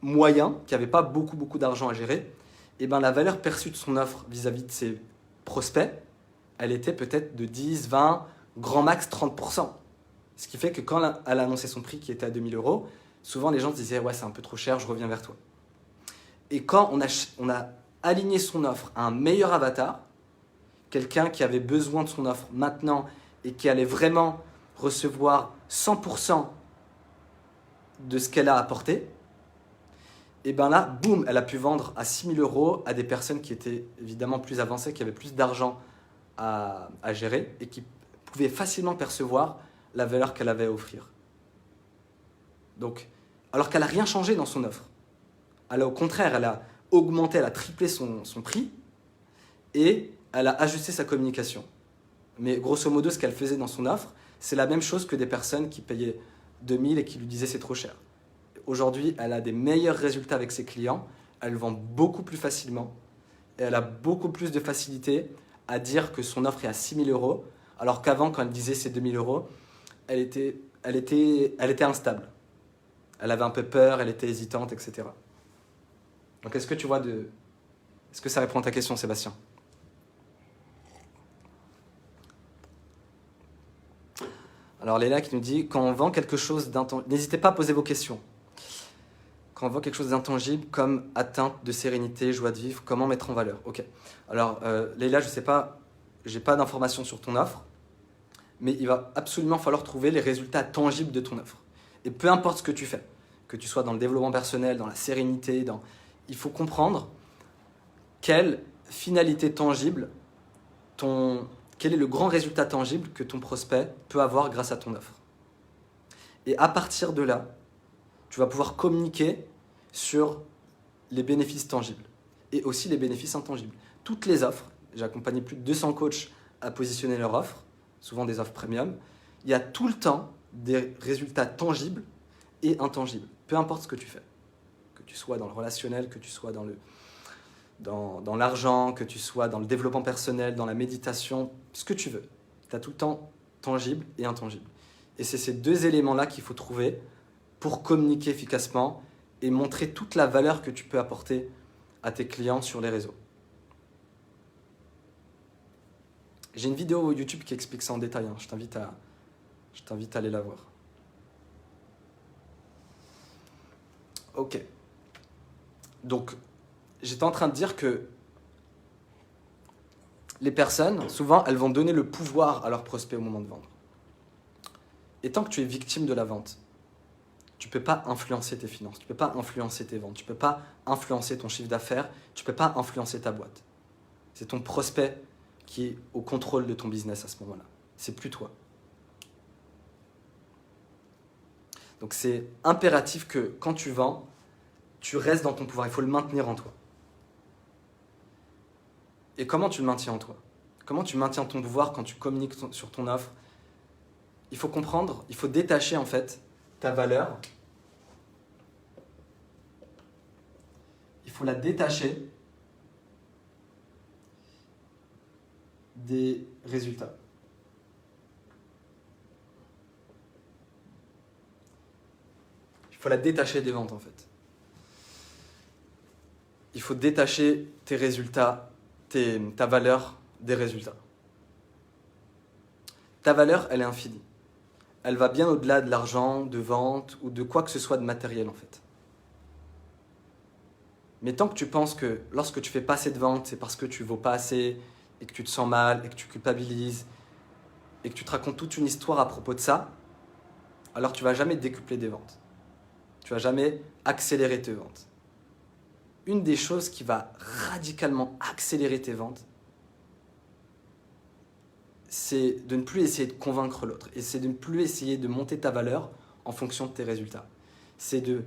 moyens, qui n'avaient pas beaucoup d'argent à gérer, et ben la valeur perçue de son offre vis-à-vis de ses prospects, elle était peut-être de 10, 20, grand max 30%. Ce qui fait que quand elle a annoncé son prix qui était à 2000 €, souvent les gens se disaient « ouais, c'est un peu trop cher, je reviens vers toi ». Et quand on a aligné son offre à un meilleur avatar, quelqu'un qui avait besoin de son offre maintenant et qui allait vraiment recevoir 100% de ce qu'elle a apporté, et bien là, boum, elle a pu vendre à 6 000 € à des personnes qui étaient évidemment plus avancées, qui avaient plus d'argent à gérer et qui pouvaient facilement percevoir la valeur qu'elle avait à offrir. Donc, alors qu'elle n'a rien changé dans son offre. Elle a, au contraire, elle a augmenté, elle a triplé son prix, et elle a ajusté sa communication. Mais grosso modo, ce qu'elle faisait dans son offre, c'est la même chose que des personnes qui payaient 2000 et qui lui disaient c'est trop cher. Aujourd'hui, elle a des meilleurs résultats avec ses clients, elle vend beaucoup plus facilement et elle a beaucoup plus de facilité à dire que son offre est à 6000 euros, alors qu'avant, quand elle disait c'est 2000 euros, elle était instable. Elle avait un peu peur, elle était hésitante, etc. Donc est-ce que ça répond à ta question, Sébastien? Alors Léla qui nous dit, quand on vend quelque chose d'intangible, n'hésitez pas à poser vos questions. Quand on vend quelque chose d'intangible comme atteinte de sérénité, joie de vivre, comment mettre en valeur? Ok. Alors Léla, je ne sais pas, j'ai pas d'informations sur ton offre, mais il va absolument falloir trouver les résultats tangibles de ton offre. Et peu importe ce que tu fais, que tu sois dans le développement personnel, dans la sérénité, il faut comprendre quelle finalité tangible, quel est le grand résultat tangible que ton prospect peut avoir grâce à ton offre. Et à partir de là, tu vas pouvoir communiquer sur les bénéfices tangibles et aussi les bénéfices intangibles. Toutes les offres, j'ai accompagné plus de 200 coachs à positionner leur offre, souvent des offres premium, il y a tout le temps des résultats tangibles et intangibles, peu importe ce que tu fais. Que tu sois dans le relationnel, que tu sois dans l'argent, que tu sois dans le développement personnel, dans la méditation, ce que tu veux. Tu as tout le temps tangible et intangible. Et c'est ces deux éléments-là qu'il faut trouver pour communiquer efficacement et montrer toute la valeur que tu peux apporter à tes clients sur les réseaux. J'ai une vidéo YouTube qui explique ça en détail, hein. Je t'invite à aller la voir. Ok. Donc, j'étais en train de dire que les personnes, souvent, elles vont donner le pouvoir à leurs prospects au moment de vendre. Et tant que tu es victime de la vente, tu ne peux pas influencer tes finances, tu ne peux pas influencer tes ventes, tu ne peux pas influencer ton chiffre d'affaires, tu ne peux pas influencer ta boîte. C'est ton prospect qui est au contrôle de ton business à ce moment-là. C'est plus toi. Donc c'est impératif que quand tu vends, tu restes dans ton pouvoir. Il faut le maintenir en toi. Et comment tu le maintiens en toi? Comment tu maintiens ton pouvoir quand tu communiques sur ton offre? Il faut comprendre, il faut détacher en fait ta valeur. Il faut la détacher des résultats. Il faut la détacher des ventes en fait. Il faut détacher tes résultats, ta valeur des résultats. Ta valeur, elle est infinie. Elle va bien au-delà de l'argent, de vente ou de quoi que ce soit de matériel en fait. Mais tant que tu penses que lorsque tu fais pas assez de ventes, c'est parce que tu vaux pas assez et que tu te sens mal et que tu culpabilises et que tu te racontes toute une histoire à propos de ça, alors tu vas jamais décupler des ventes. Tu vas jamais accélérer tes ventes. Une des choses qui va radicalement accélérer tes ventes, c'est de ne plus essayer de convaincre l'autre et c'est de ne plus essayer de monter ta valeur en fonction de tes résultats. C'est de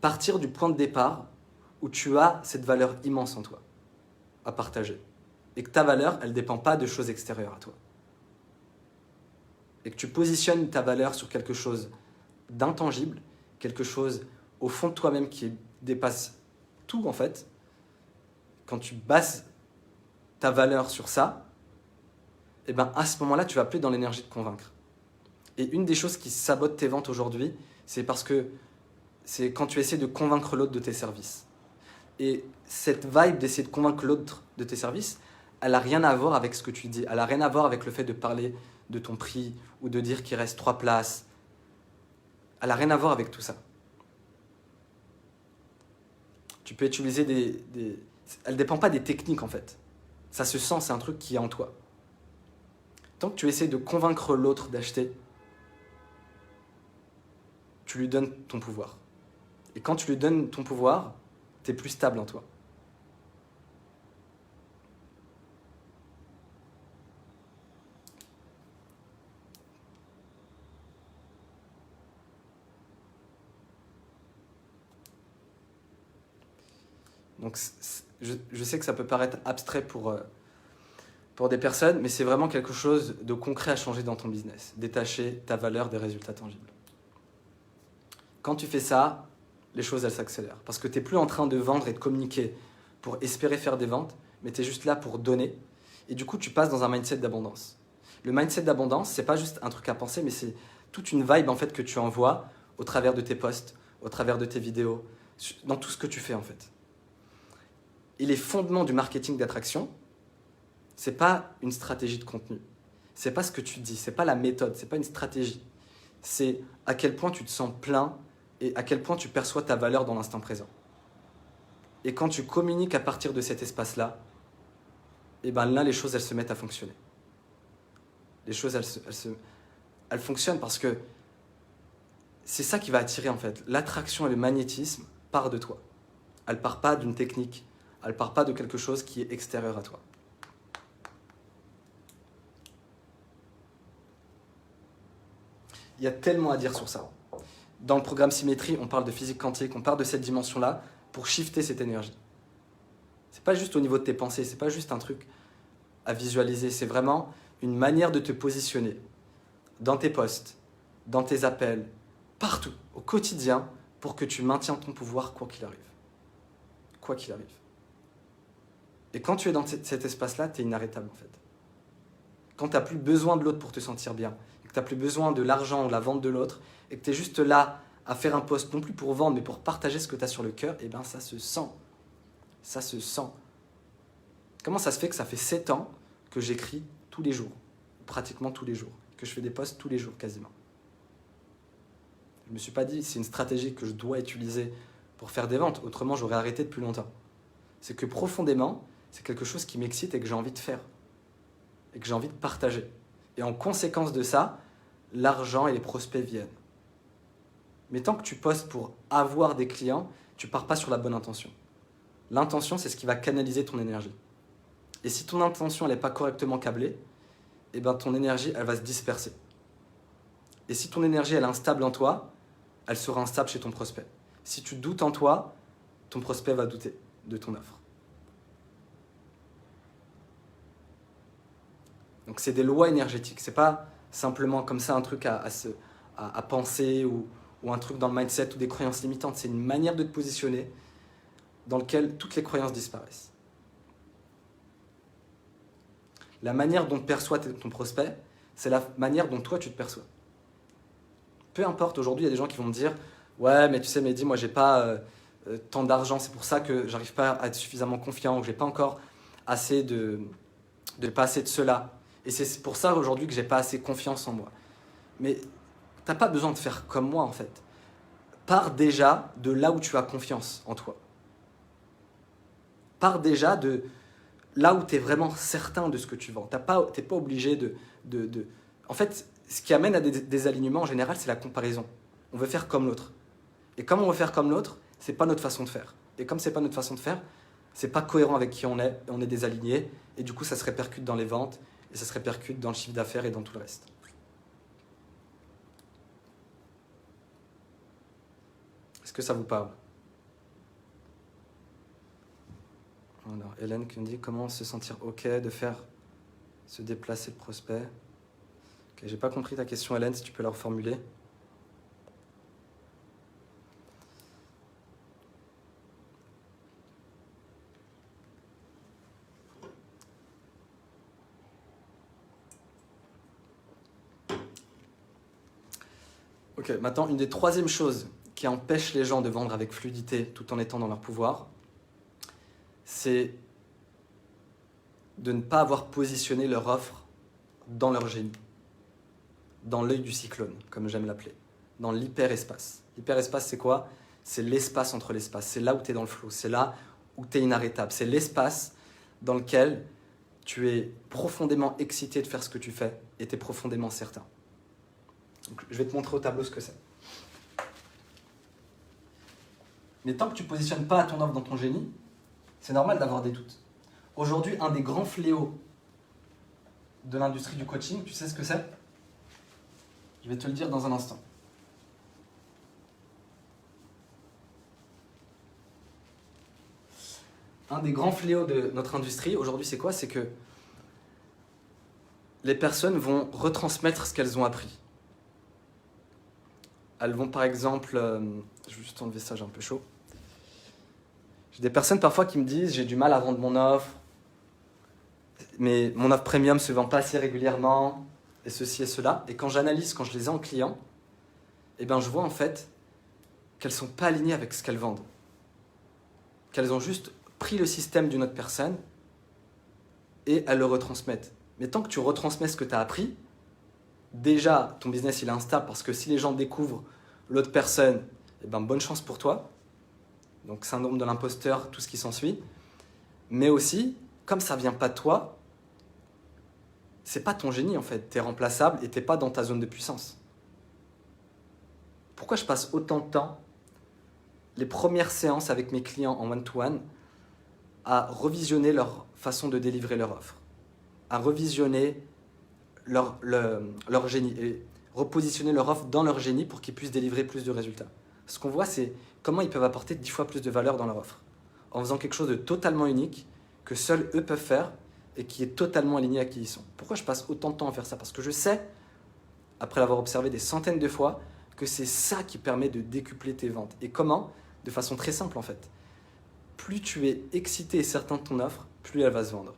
partir du point de départ où tu as cette valeur immense en toi à partager et que ta valeur, elle ne dépend pas de choses extérieures à toi. Et que tu positionnes ta valeur sur quelque chose d'intangible, quelque chose au fond de toi-même qui dépasse tout en fait. Quand tu bases ta valeur sur ça, et ben à ce moment-là, tu vas plus dans l'énergie de convaincre. Et une des choses qui sabote tes ventes aujourd'hui, c'est parce que c'est quand tu essaies de convaincre l'autre de tes services. Et cette vibe d'essayer de convaincre l'autre de tes services, elle n'a rien à voir avec ce que tu dis. Elle n'a rien à voir avec le fait de parler de ton prix ou de dire qu'il reste 3 places. Elle n'a rien à voir avec tout ça. Tu peux utiliser Elle ne dépend pas des techniques en fait. Ça se sent, c'est un truc qui est en toi. Tant que tu essaies de convaincre l'autre d'acheter, tu lui donnes ton pouvoir. Et quand tu lui donnes ton pouvoir, tu es plus stable en toi. Donc, je sais que ça peut paraître abstrait pour des personnes, mais c'est vraiment quelque chose de concret à changer dans ton business. Détacher ta valeur des résultats tangibles. Quand tu fais ça, les choses, elles s'accélèrent. Parce que tu n'es plus en train de vendre et de communiquer pour espérer faire des ventes, mais tu es juste là pour donner. Et du coup, tu passes dans un mindset d'abondance. Le mindset d'abondance, c'est pas juste un truc à penser, mais c'est toute une vibe en fait, que tu envoies au travers de tes posts, au travers de tes vidéos, dans tout ce que tu fais en fait. Et les fondements du marketing d'attraction, c'est pas une stratégie de contenu. C'est pas ce que tu dis, c'est pas la méthode, c'est pas une stratégie. C'est à quel point tu te sens plein et à quel point tu perçois ta valeur dans l'instant présent. Et quand tu communiques à partir de cet espace-là, et ben là, les choses, elles se mettent à fonctionner. Les choses, elles fonctionnent parce que c'est ça qui va attirer en fait. L'attraction et le magnétisme part de toi. Elle part pas d'une technique, elle part pas de quelque chose qui est extérieur à toi. Il y a tellement à dire sur ça. Dans le programme Symétrie, on parle de physique quantique, on parle de cette dimension-là pour shifter cette énergie. C'est pas juste au niveau de tes pensées, c'est pas juste un truc à visualiser, c'est vraiment une manière de te positionner dans tes posts, dans tes appels, partout, au quotidien, pour que tu maintiens ton pouvoir quoi qu'il arrive. Quoi qu'il arrive. Et quand tu es dans cet espace-là, tu es inarrêtable en fait. Quand tu n'as plus besoin de l'autre pour te sentir bien, et que tu n'as plus besoin de l'argent ou de la vente de l'autre, et que tu es juste là à faire un post, non plus pour vendre, mais pour partager ce que tu as sur le cœur, et bien ça se sent. Ça se sent. Comment ça se fait que ça fait 7 ans que j'écris tous les jours, pratiquement tous les jours, que je fais des posts tous les jours quasiment. Je ne me suis pas dit c'est une stratégie que je dois utiliser pour faire des ventes, autrement j'aurais arrêté depuis longtemps. C'est que profondément, c'est quelque chose qui m'excite et que j'ai envie de faire, et que j'ai envie de partager. Et en conséquence de ça, l'argent et les prospects viennent. Mais tant que tu postes pour avoir des clients, tu ne pars pas sur la bonne intention. L'intention, c'est ce qui va canaliser ton énergie. Et si ton intention n'est pas correctement câblée, eh ben ton énergie, elle va se disperser. Et si ton énergie elle est instable en toi, elle sera instable chez ton prospect. Si tu doutes en toi, ton prospect va douter de ton offre. Donc c'est des lois énergétiques. C'est pas simplement comme ça un truc à penser ou un truc dans le mindset ou des croyances limitantes. C'est une manière de te positionner dans laquelle toutes les croyances disparaissent. La manière dont perçoit ton prospect, c'est la manière dont toi tu te perçois. Peu importe, aujourd'hui il y a des gens qui vont me dire « Ouais, mais tu sais Mehdi, moi j'ai pas tant d'argent, c'est pour ça que j'arrive pas à être suffisamment confiant, ou j'ai pas encore assez de cela. Et c'est pour ça aujourd'hui que j'ai pas assez confiance en moi. » Mais t'as pas besoin de faire comme moi en fait. Pars déjà de là où tu as confiance en toi. Pars déjà de là où tu es vraiment certain de ce que tu vends. Tu n'es pas obligé de... En fait, ce qui amène à des alignements en général, c'est la comparaison. On veut faire comme l'autre. Et comme on veut faire comme l'autre, ce n'est pas notre façon de faire. Et comme ce n'est pas notre façon de faire, ce n'est pas cohérent avec qui on est désalignés. Et du coup, ça se répercute dans les ventes, et ça se répercute dans le chiffre d'affaires et dans tout le reste. Est-ce que ça vous parle ? Alors, Hélène qui me dit comment se sentir OK de faire se déplacer le prospect. Ok, j'ai pas compris ta question, Hélène, si tu peux la reformuler. Ok, maintenant, une des troisièmes choses qui empêche les gens de vendre avec fluidité tout en étant dans leur pouvoir, c'est de ne pas avoir positionné leur offre dans leur génie, dans l'œil du cyclone, comme j'aime l'appeler, dans l'hyperespace. L'hyperespace, c'est quoi ? C'est l'espace entre l'espace, c'est là où tu es dans le flow, c'est là où tu es inarrêtable, c'est l'espace dans lequel tu es profondément excité de faire ce que tu fais et tu es profondément certain. Donc, je vais te montrer au tableau ce que c'est. Mais tant que tu ne positionnes pas ton offre dans ton génie, c'est normal d'avoir des doutes. Aujourd'hui, un des grands fléaux de l'industrie du coaching, tu sais ce que c'est ? Je vais te le dire dans un instant. un des grands fléaux de notre industrie aujourd'hui, c'est quoi? C'est que les personnes vont retransmettre ce qu'elles ont appris. Elles vont par exemple, je vais juste enlever ça, j'ai un peu chaud. J'ai des personnes parfois qui me disent j'ai du mal à vendre mon offre, mais mon offre premium ne se vend pas assez régulièrement, et ceci et cela. Et quand j'analyse, quand je les ai en client, eh ben, je vois en fait qu'elles ne sont pas alignées avec ce qu'elles vendent. Qu'elles ont juste pris le système d'une autre personne et elles le retransmettent. Mais tant que tu retransmets ce que tu as appris, déjà ton business il est instable parce que si les gens découvrent l'autre personne, eh ben, bonne chance pour toi. Donc syndrome de l'imposteur, tout ce qui s'ensuit. Mais aussi, comme ça ne vient pas de toi, c'est pas ton génie en fait. Tu es remplaçable et tu n'es pas dans ta zone de puissance. Pourquoi je passe autant de temps, les premières séances avec mes clients en one-to-one, à revisionner leur façon de délivrer leur offre, à revisionner leur génie et repositionner leur offre dans leur génie pour qu'ils puissent délivrer plus de résultats. Ce qu'on voit, c'est comment ils peuvent apporter 10 fois plus de valeur dans leur offre, en faisant quelque chose de totalement unique que seuls eux peuvent faire et qui est totalement aligné à qui ils sont. Pourquoi je passe autant de temps à faire ça? Parce que je sais, après l'avoir observé des centaines de fois, que c'est ça qui permet de décupler tes ventes. Et comment? De façon très simple en fait. Plus tu es excité et certain de ton offre, plus elle va se vendre.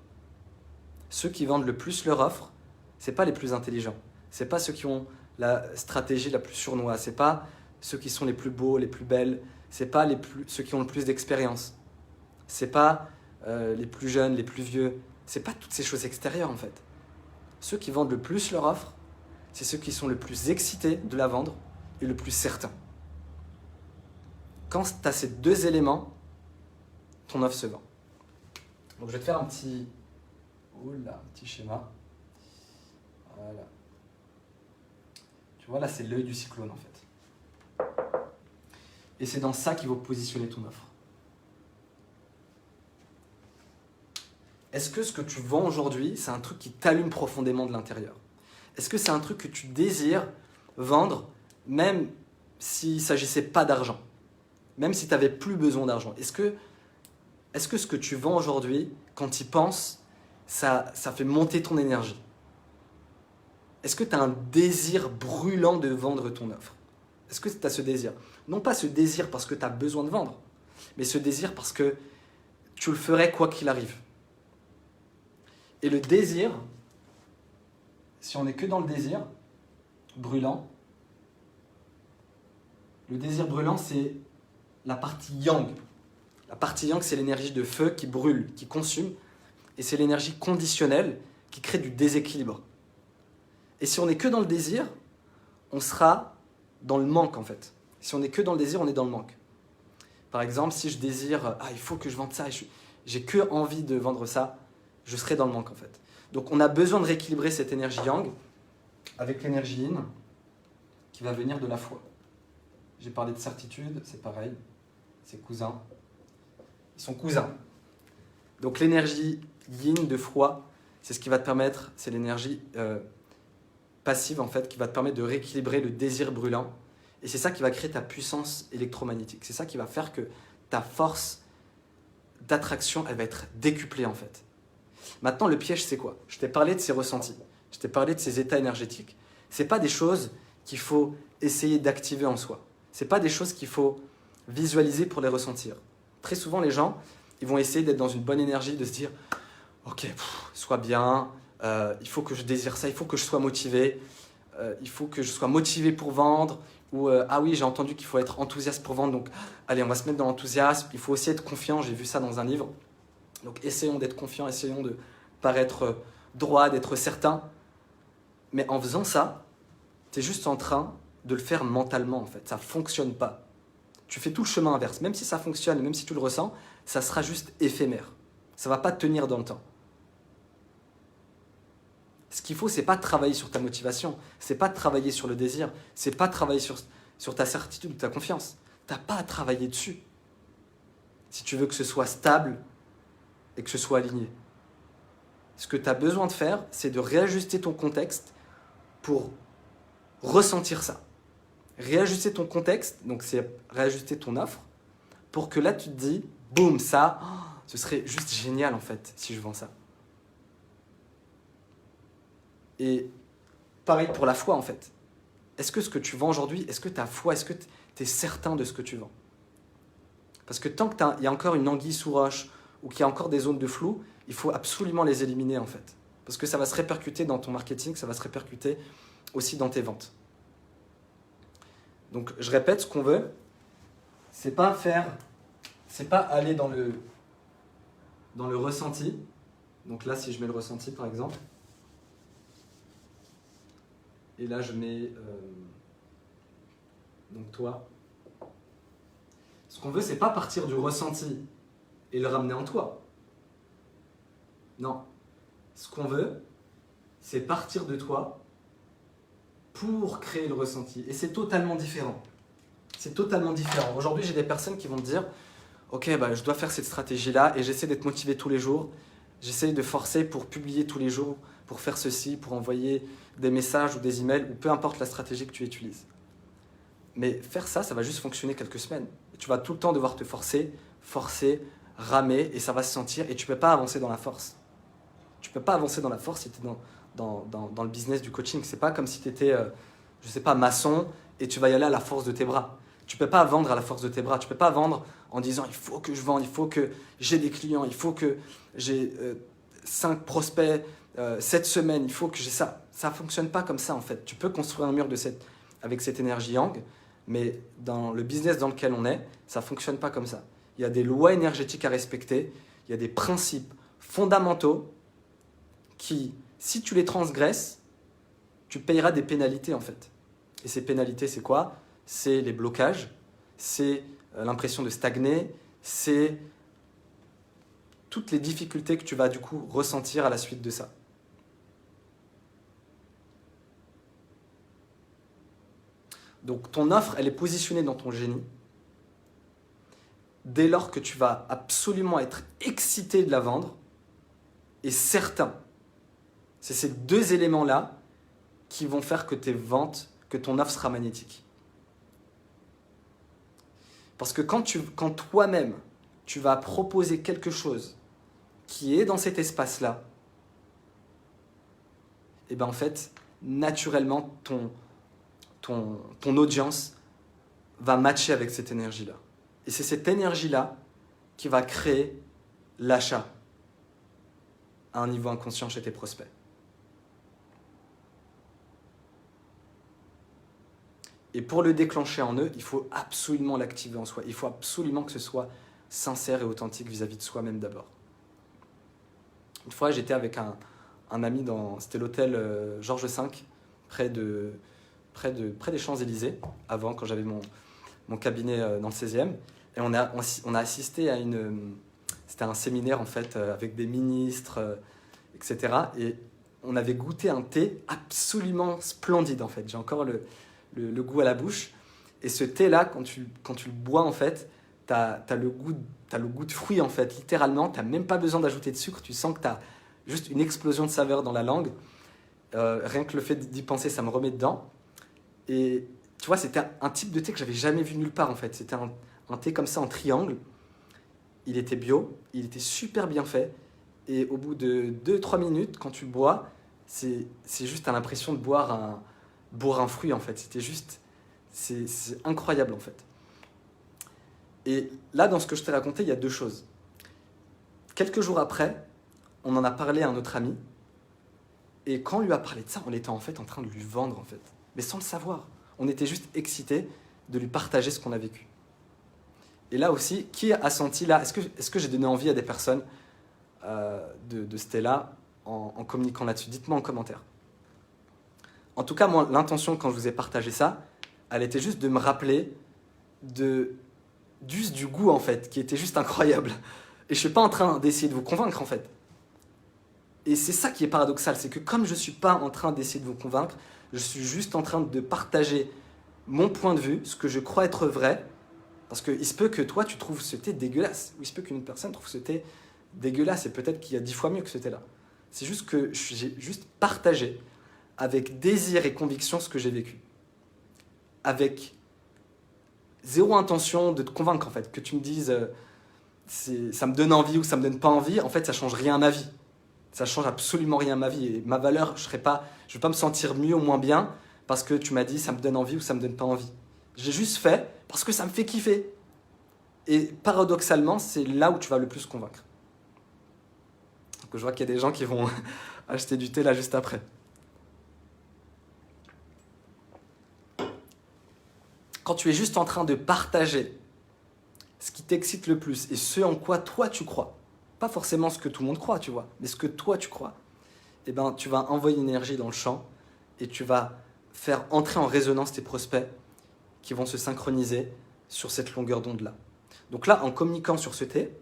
Ceux qui vendent le plus leur offre, ce n'est pas les plus intelligents. Ce n'est pas ceux qui ont la stratégie la plus sournoise. Ce n'est pas ceux qui sont les plus beaux, les plus belles. Ce n'est pas ceux qui ont le plus d'expérience. Ce n'est pas les plus jeunes, les plus vieux. Ce n'est pas toutes ces choses extérieures en fait. Ceux qui vendent le plus leur offre, c'est ceux qui sont le plus excités de la vendre et le plus certains. Quand tu as ces deux éléments, ton offre se vend. Donc je vais te faire un petit schéma. Voilà. Tu vois là, c'est l'œil du cyclone en fait. Et c'est dans ça qu'il faut positionner ton offre. Est-ce que ce que tu vends aujourd'hui, c'est un truc qui t'allume profondément de l'intérieur? Est-ce que c'est un truc que tu désires vendre même s'il ne s'agissait pas d'argent? Même si tu n'avais plus besoin d'argent? Est-ce que ce que tu vends aujourd'hui, quand tu y penses, ça fait monter ton énergie? Est-ce que tu as un désir brûlant de vendre ton offre? Est-ce que tu as ce désir? Non pas ce désir parce que tu as besoin de vendre, mais ce désir parce que tu le ferais quoi qu'il arrive. Et le désir, si on n'est que dans le désir brûlant, le désir brûlant, c'est la partie yang. La partie yang, c'est l'énergie de feu qui brûle, qui consume, et c'est l'énergie conditionnelle qui crée du déséquilibre. Et si on n'est que dans le désir, on sera dans le manque en fait. Si on n'est que dans le désir, on est dans le manque. Par exemple, si je désire « il faut que je vende ça », j'ai que envie de vendre ça, je serai dans le manque en fait. Donc on a besoin de rééquilibrer cette énergie yang avec l'énergie yin qui va venir de la foi. J'ai parlé de certitude, c'est pareil, c'est cousins. Ils sont cousins. Donc l'énergie yin de foi, c'est ce qui va te permettre, c'est l'énergie passive en fait, qui va te permettre de rééquilibrer le désir brûlant. Et c'est ça qui va créer ta puissance électromagnétique. C'est ça qui va faire que ta force d'attraction, elle va être décuplée en fait. Maintenant, le piège, c'est quoi? Je t'ai parlé de ces ressentis, je t'ai parlé de ces états énergétiques. Ce n'est pas des choses qu'il faut essayer d'activer en soi. Ce n'est pas des choses qu'il faut visualiser pour les ressentir. Très souvent, les gens, ils vont essayer d'être dans une bonne énergie, de se dire « Ok, sois bien, il faut que je désire ça, il faut que je sois motivé, il faut que je sois motivé pour vendre. » Ou « Ah oui, j'ai entendu qu'il faut être enthousiaste pour vendre, donc allez, on va se mettre dans l'enthousiasme. Il faut aussi être confiant, j'ai vu ça dans un livre. Donc essayons d'être confiants, essayons de paraître droit, d'être certain. » Mais en faisant ça, tu es juste en train de le faire mentalement en fait. Ça ne fonctionne pas. Tu fais tout le chemin inverse. Même si ça fonctionne, même si tu le ressens, ça sera juste éphémère. Ça ne va pas tenir dans le temps. Ce qu'il faut, ce n'est pas travailler sur ta motivation, ce n'est pas travailler sur le désir, ce n'est pas travailler sur ta certitude ou ta confiance. Tu n'as pas à travailler dessus si tu veux que ce soit stable et que ce soit aligné. Ce que tu as besoin de faire, c'est de réajuster ton contexte pour ressentir ça. Réajuster ton contexte, donc c'est réajuster ton offre, pour que là tu te dis, boum, ça, ce serait juste génial en fait si je vends ça. Et pareil pour la foi en fait. Est-ce que ce que tu vends aujourd'hui, est-ce que tu as foi, est-ce que tu es certain de ce que tu vends? Parce que tant qu'il y a encore une anguille sous roche ou qu'il y a encore des zones de flou, il faut absolument les éliminer en fait. Parce que ça va se répercuter dans ton marketing, ça va se répercuter aussi dans tes ventes. Donc je répète, ce qu'on veut, c'est pas aller dans le ressenti. Donc là, si je mets le ressenti par exemple, et là je mets donc toi. Ce qu'on veut, c'est pas partir du ressenti et le ramener en toi. Non. Ce qu'on veut, c'est partir de toi pour créer le ressenti. Et c'est totalement différent. C'est totalement différent. Aujourd'hui, j'ai des personnes qui vont me dire « Ok, je dois faire cette stratégie-là et j'essaie d'être motivé tous les jours. J'essaie de forcer pour publier tous les jours, pour faire ceci, pour envoyer des messages ou des emails, ou peu importe la stratégie que tu utilises. » Mais faire ça, ça va juste fonctionner quelques semaines. Et tu vas tout le temps devoir te forcer, ramer, et ça va se sentir, et tu ne peux pas avancer dans la force. Tu ne peux pas avancer dans la force si tu es dans le business du coaching. Ce n'est pas comme si tu étais, je ne sais pas, maçon, et tu vas y aller à la force de tes bras. Tu ne peux pas vendre à la force de tes bras. Tu ne peux pas vendre en disant « il faut que je vende, il faut que j'ai des clients, il faut que j'ai 5 prospects cette semaine, il faut que j'ai ça ». Ça ne fonctionne pas comme ça en fait. Tu peux construire un mur avec cette énergie yang, mais dans le business dans lequel on est, ça ne fonctionne pas comme ça. Il y a des lois énergétiques à respecter, il y a des principes fondamentaux qui, si tu les transgresses, tu payeras des pénalités en fait. Et ces pénalités, c'est quoi? C'est les blocages, c'est l'impression de stagner, c'est toutes les difficultés que tu vas du coup ressentir à la suite de ça. Donc ton offre, elle est positionnée dans ton génie. Dès lors que tu vas absolument être excité de la vendre et certain, c'est ces deux éléments-là qui vont faire que tes ventes, que ton offre sera magnétique. Parce que quand toi-même, tu vas proposer quelque chose qui est dans cet espace-là, et bien en fait, naturellement, ton audience va matcher avec cette énergie-là. Et c'est cette énergie-là qui va créer l'achat à un niveau inconscient chez tes prospects. Et pour le déclencher en eux, il faut absolument l'activer en soi. Il faut absolument que ce soit sincère et authentique vis-à-vis de soi-même d'abord. Une fois, j'étais avec un ami c'était l'hôtel Georges V, près des Champs-Élysées, avant, quand j'avais mon cabinet dans le 16e. Et on a assisté à c'était un séminaire en fait, avec des ministres, etc. Et on avait goûté un thé absolument splendide en fait. J'ai encore le goût à la bouche. Et ce thé-là, quand tu le bois en fait, t'as le goût de fruits en fait, littéralement. T'as même pas besoin d'ajouter de sucre. Tu sens que t'as juste une explosion de saveur dans la langue. Rien que le fait d'y penser, ça me remet dedans. Et tu vois, c'était un type de thé que j'avais jamais vu nulle part en fait. C'était un thé comme ça en triangle. Il était bio, il était super bien fait. Et au bout de 2-3 minutes, quand tu le bois, c'est juste, t'as l'impression de boire un fruit en fait. C'est incroyable en fait. Et là, dans ce que je t'ai raconté, il y a deux choses. Quelques jours après, on en a parlé à un autre ami. Et quand on lui a parlé de ça, on était en fait en train de lui vendre en fait. Mais sans le savoir. On était juste excités de lui partager ce qu'on a vécu. Et là aussi, qui a senti là, est-ce que j'ai donné envie à des personnes de ce thé-là en communiquant là-dessus? Dites-moi en commentaire. En tout cas, moi, l'intention quand je vous ai partagé ça, elle était juste de me rappeler juste du goût en fait, qui était juste incroyable. Et je ne suis pas en train d'essayer de vous convaincre en fait. Et c'est ça qui est paradoxal, c'est que comme je ne suis pas en train d'essayer de vous convaincre, je suis juste en train de partager mon point de vue, ce que je crois être vrai, parce qu'il se peut que toi, tu trouves ce thé dégueulasse, ou il se peut qu'une autre personne trouve ce thé dégueulasse, et peut-être qu'il y a 10 fois mieux que ce thé-là. C'est juste que j'ai juste partagé avec désir et conviction ce que j'ai vécu. Avec zéro intention de te convaincre, en fait, que tu me dises ça me donne envie ou ça me donne pas envie, en fait, ça change rien à ma vie. Ça change absolument rien à ma vie. Et ma valeur, je vais pas me sentir mieux ou moins bien parce que tu m'as dit ça me donne envie ou ça me donne pas envie. J'ai juste fait parce que ça me fait kiffer. Et paradoxalement, c'est là où tu vas le plus convaincre. Donc je vois qu'il y a des gens qui vont acheter du thé là juste après. Quand tu es juste en train de partager ce qui t'excite le plus et ce en quoi toi tu crois, pas forcément ce que tout le monde croit, tu vois, mais ce que toi tu crois, eh ben, tu vas envoyer une énergie dans le champ et tu vas faire entrer en résonance tes prospects qui vont se synchroniser sur cette longueur d'onde-là. Donc là, en communiquant sur ce thé,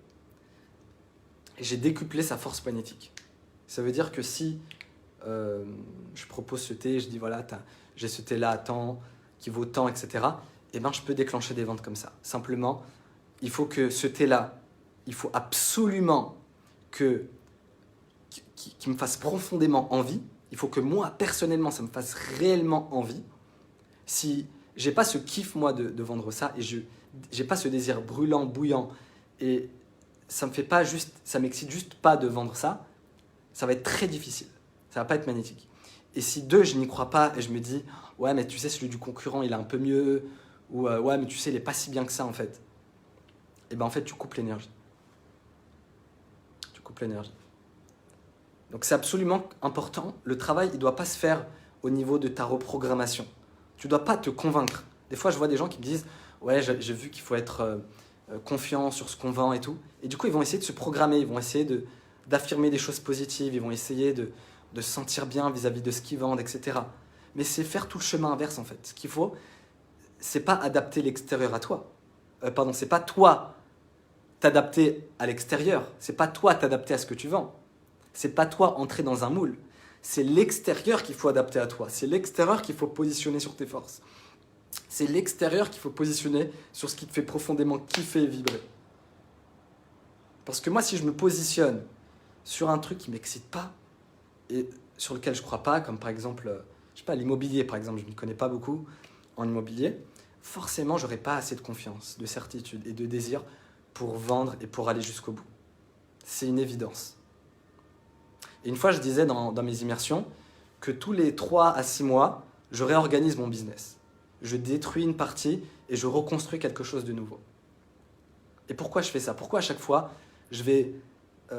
j'ai décuplé sa force magnétique. Ça veut dire que si je propose ce thé, je dis voilà, j'ai ce thé-là à temps, qui vaut tant, etc., eh ben, je peux déclencher des ventes comme ça. Simplement, il faut que ce thé-là, il faut absolument qu'il me fasse profondément envie. Il faut que moi, personnellement, ça me fasse réellement envie. Si j'ai pas ce kiff, moi, de vendre ça, et j'ai pas ce désir brûlant, bouillant, et ça m'excite juste pas de vendre ça, ça va être très difficile. Ça va pas être magnétique. Et si je n'y crois pas, et je me dis, ouais, mais tu sais, celui du concurrent, il est un peu mieux, ou ouais, mais tu sais, il est pas si bien que ça, en fait. Et ben en fait, tu coupes l'énergie. Donc c'est absolument important. Le travail, il ne doit pas se faire au niveau de ta reprogrammation. Tu ne dois pas te convaincre. Des fois, je vois des gens qui me disent « Ouais, j'ai vu qu'il faut être confiant sur ce qu'on vend et tout. » Et du coup, ils vont essayer de se programmer, ils vont essayer d'affirmer des choses positives, ils vont essayer de se sentir bien vis-à-vis de ce qu'ils vendent, etc. Mais c'est faire tout le chemin inverse, en fait. Ce qu'il faut, c'est pas adapter l'extérieur à toi. C'est pas toi t'adapter à l'extérieur. C'est pas toi t'adapter à ce que tu vends. C'est pas toi entrer dans un moule. C'est l'extérieur qu'il faut adapter à toi. C'est l'extérieur qu'il faut positionner sur tes forces. C'est l'extérieur qu'il faut positionner sur ce qui te fait profondément kiffer et vibrer. Parce que moi, si je me positionne sur un truc qui ne m'excite pas et sur lequel je ne crois pas, comme par exemple, je sais pas, l'immobilier par exemple, je ne connais pas beaucoup en immobilier, forcément, je n'aurai pas assez de confiance, de certitude et de désir pour vendre et pour aller jusqu'au bout. C'est une évidence. Et une fois, je disais dans mes immersions que tous les 3 à 6 mois, je réorganise mon business. Je détruis une partie et je reconstruis quelque chose de nouveau. Et pourquoi je fais ça? Pourquoi à chaque fois, je vais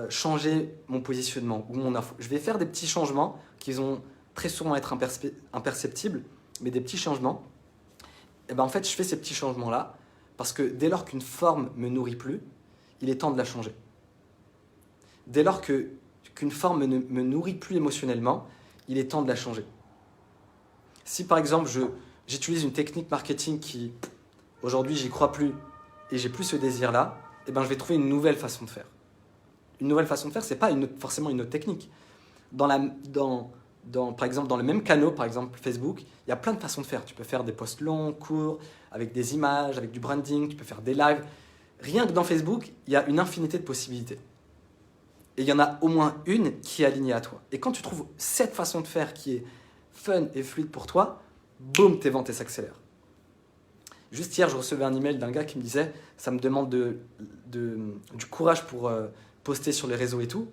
changer mon positionnement ou mon info? Je vais faire des petits changements qui vont très souvent être imperceptibles, mais des petits changements. Et ben en fait, je fais ces petits changements-là parce que dès lors qu'une forme me nourrit plus, il est temps de la changer. Dès lors qu'une forme ne me nourrit plus émotionnellement, il est temps de la changer. Si par exemple, j'utilise une technique marketing qui, aujourd'hui, j'y crois plus et j'ai plus ce désir-là, eh ben, je vais trouver une nouvelle façon de faire. Une nouvelle façon de faire, ce n'est pas forcément une autre technique. Par exemple, dans le même canal, par exemple Facebook, il y a plein de façons de faire. Tu peux faire des posts longs, courts, avec des images, avec du branding, tu peux faire des lives. Rien que dans Facebook, il y a une infinité de possibilités. Et il y en a au moins une qui est alignée à toi. Et quand tu trouves cette façon de faire qui est fun et fluide pour toi, boum, tes ventes s'accélèrent. Juste hier, je recevais un email d'un gars qui me disait « ça me demande du courage pour poster sur les réseaux et tout ».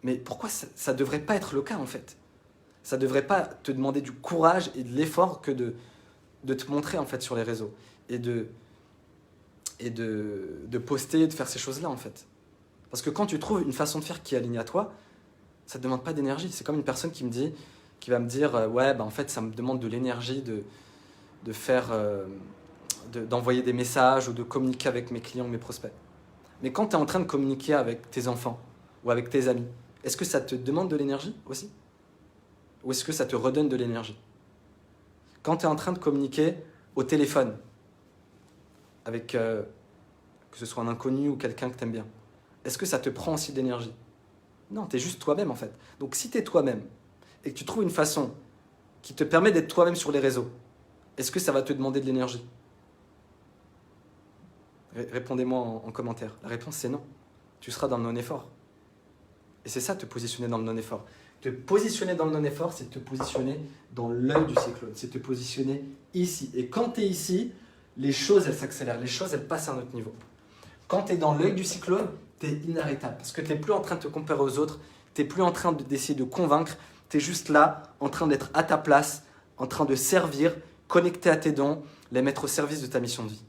Mais pourquoi ça ne devrait pas être le cas en fait? Ça ne devrait pas te demander du courage et de l'effort que de te montrer en fait sur les réseaux et de poster, de faire ces choses-là en fait. Parce que quand tu trouves une façon de faire qui est alignée à toi, ça ne te demande pas d'énergie. C'est comme une personne qui va me dire ouais, bah, en fait, ça me demande de l'énergie d'envoyer des messages ou de communiquer avec mes clients ou mes prospects. Mais quand tu es en train de communiquer avec tes enfants ou avec tes amis, est-ce que ça te demande de l'énergie aussi? Ou est-ce que ça te redonne de l'énergie? Quand tu es en train de communiquer au téléphone avec que ce soit un inconnu ou quelqu'un que tu aimes bien, est-ce que ça te prend aussi de l'énergie? Non, tu es juste toi-même en fait. Donc si tu es toi-même et que tu trouves une façon qui te permet d'être toi-même sur les réseaux, est-ce que ça va te demander de l'énergie? Répondez-moi en commentaire. La réponse c'est non. Tu seras dans le non-effort. Et c'est ça, te positionner dans le non-effort. Te positionner dans le non-effort, c'est te positionner dans l'œil du cyclone. C'est te positionner ici. Et quand tu es ici, les choses, elles s'accélèrent. Les choses, elles passent à un autre niveau. Quand tu es dans l'œil du cyclone, tu es inarrêtable. Parce que tu n'es plus en train de te comparer aux autres, tu n'es plus en train d'essayer de convaincre, tu es juste là, en train d'être à ta place, en train de servir, connecté à tes dons, les mettre au service de ta mission de vie.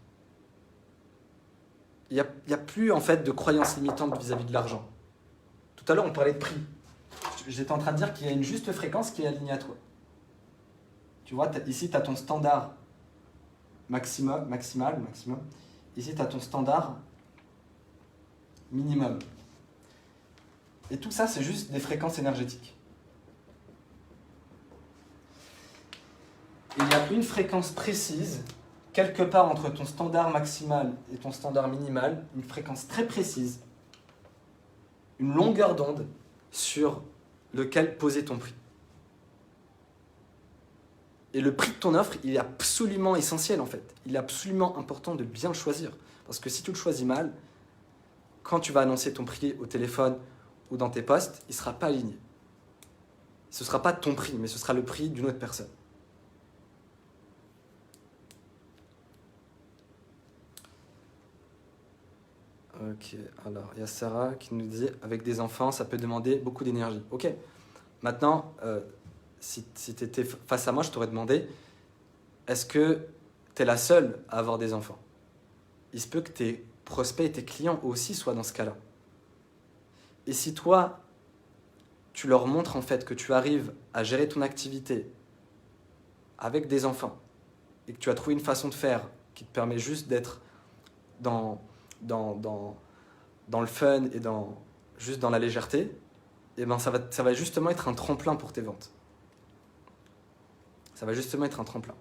Il n'y a plus en fait de croyances limitantes vis-à-vis de l'argent. Tout à l'heure, on parlait de prix. J'étais en train de dire qu'il y a une juste fréquence qui est alignée à toi. Tu vois, ici, tu as ton standard maximal. Ici, tu as ton standard minimum. Et tout ça, c'est juste des fréquences énergétiques. Et il y a une fréquence précise, quelque part entre ton standard maximal et ton standard minimal, une fréquence très précise, une longueur d'onde sur lequel poser ton prix. Et le prix de ton offre, il est absolument essentiel en fait. Il est absolument important de bien le choisir. Parce que si tu le choisis mal, quand tu vas annoncer ton prix au téléphone ou dans tes posts, il ne sera pas aligné. Ce ne sera pas ton prix, mais ce sera le prix d'une autre personne. Ok, alors il y a Sarah qui nous dit avec des enfants, ça peut demander beaucoup d'énergie. Ok, maintenant, si tu étais face à moi, je t'aurais demandé est-ce que tu es la seule à avoir des enfants? Il se peut que tes prospects et tes clients aussi soient dans ce cas-là. Et si toi, tu leur montres en fait que tu arrives à gérer ton activité avec des enfants et que tu as trouvé une façon de faire qui te permet juste d'être dans le fun et juste dans la légèreté, et ben ça va justement être un tremplin pour tes ventes. Ça va justement être un tremplin.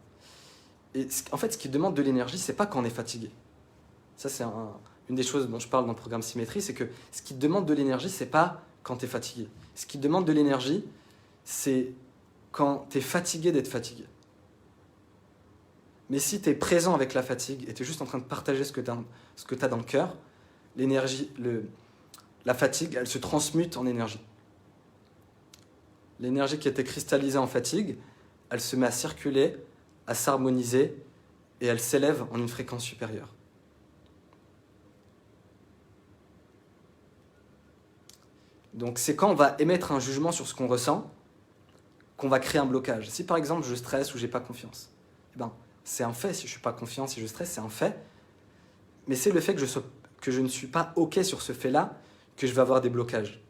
Et en fait, ce qui demande de l'énergie, c'est pas quand on est fatigué. Ça, c'est une des choses dont je parle dans le programme Symétrie, c'est que ce qui demande de l'énergie, c'est pas quand tu es fatigué. Ce qui demande de l'énergie, c'est quand tu es fatigué d'être fatigué. Mais si tu es présent avec la fatigue et tu es juste en train de partager ce que tu as dans le cœur, l'énergie, la fatigue, elle se transmute en énergie. L'énergie qui était cristallisée en fatigue, elle se met à circuler, à s'harmoniser et elle s'élève en une fréquence supérieure. Donc c'est quand on va émettre un jugement sur ce qu'on ressent qu'on va créer un blocage. Si par exemple je stresse ou j'ai pas confiance, eh ben, c'est un fait. Si je suis pas confiant, si je stresse, c'est un fait. Mais c'est le fait que je ne suis pas OK sur ce fait-là que je vais avoir des blocages.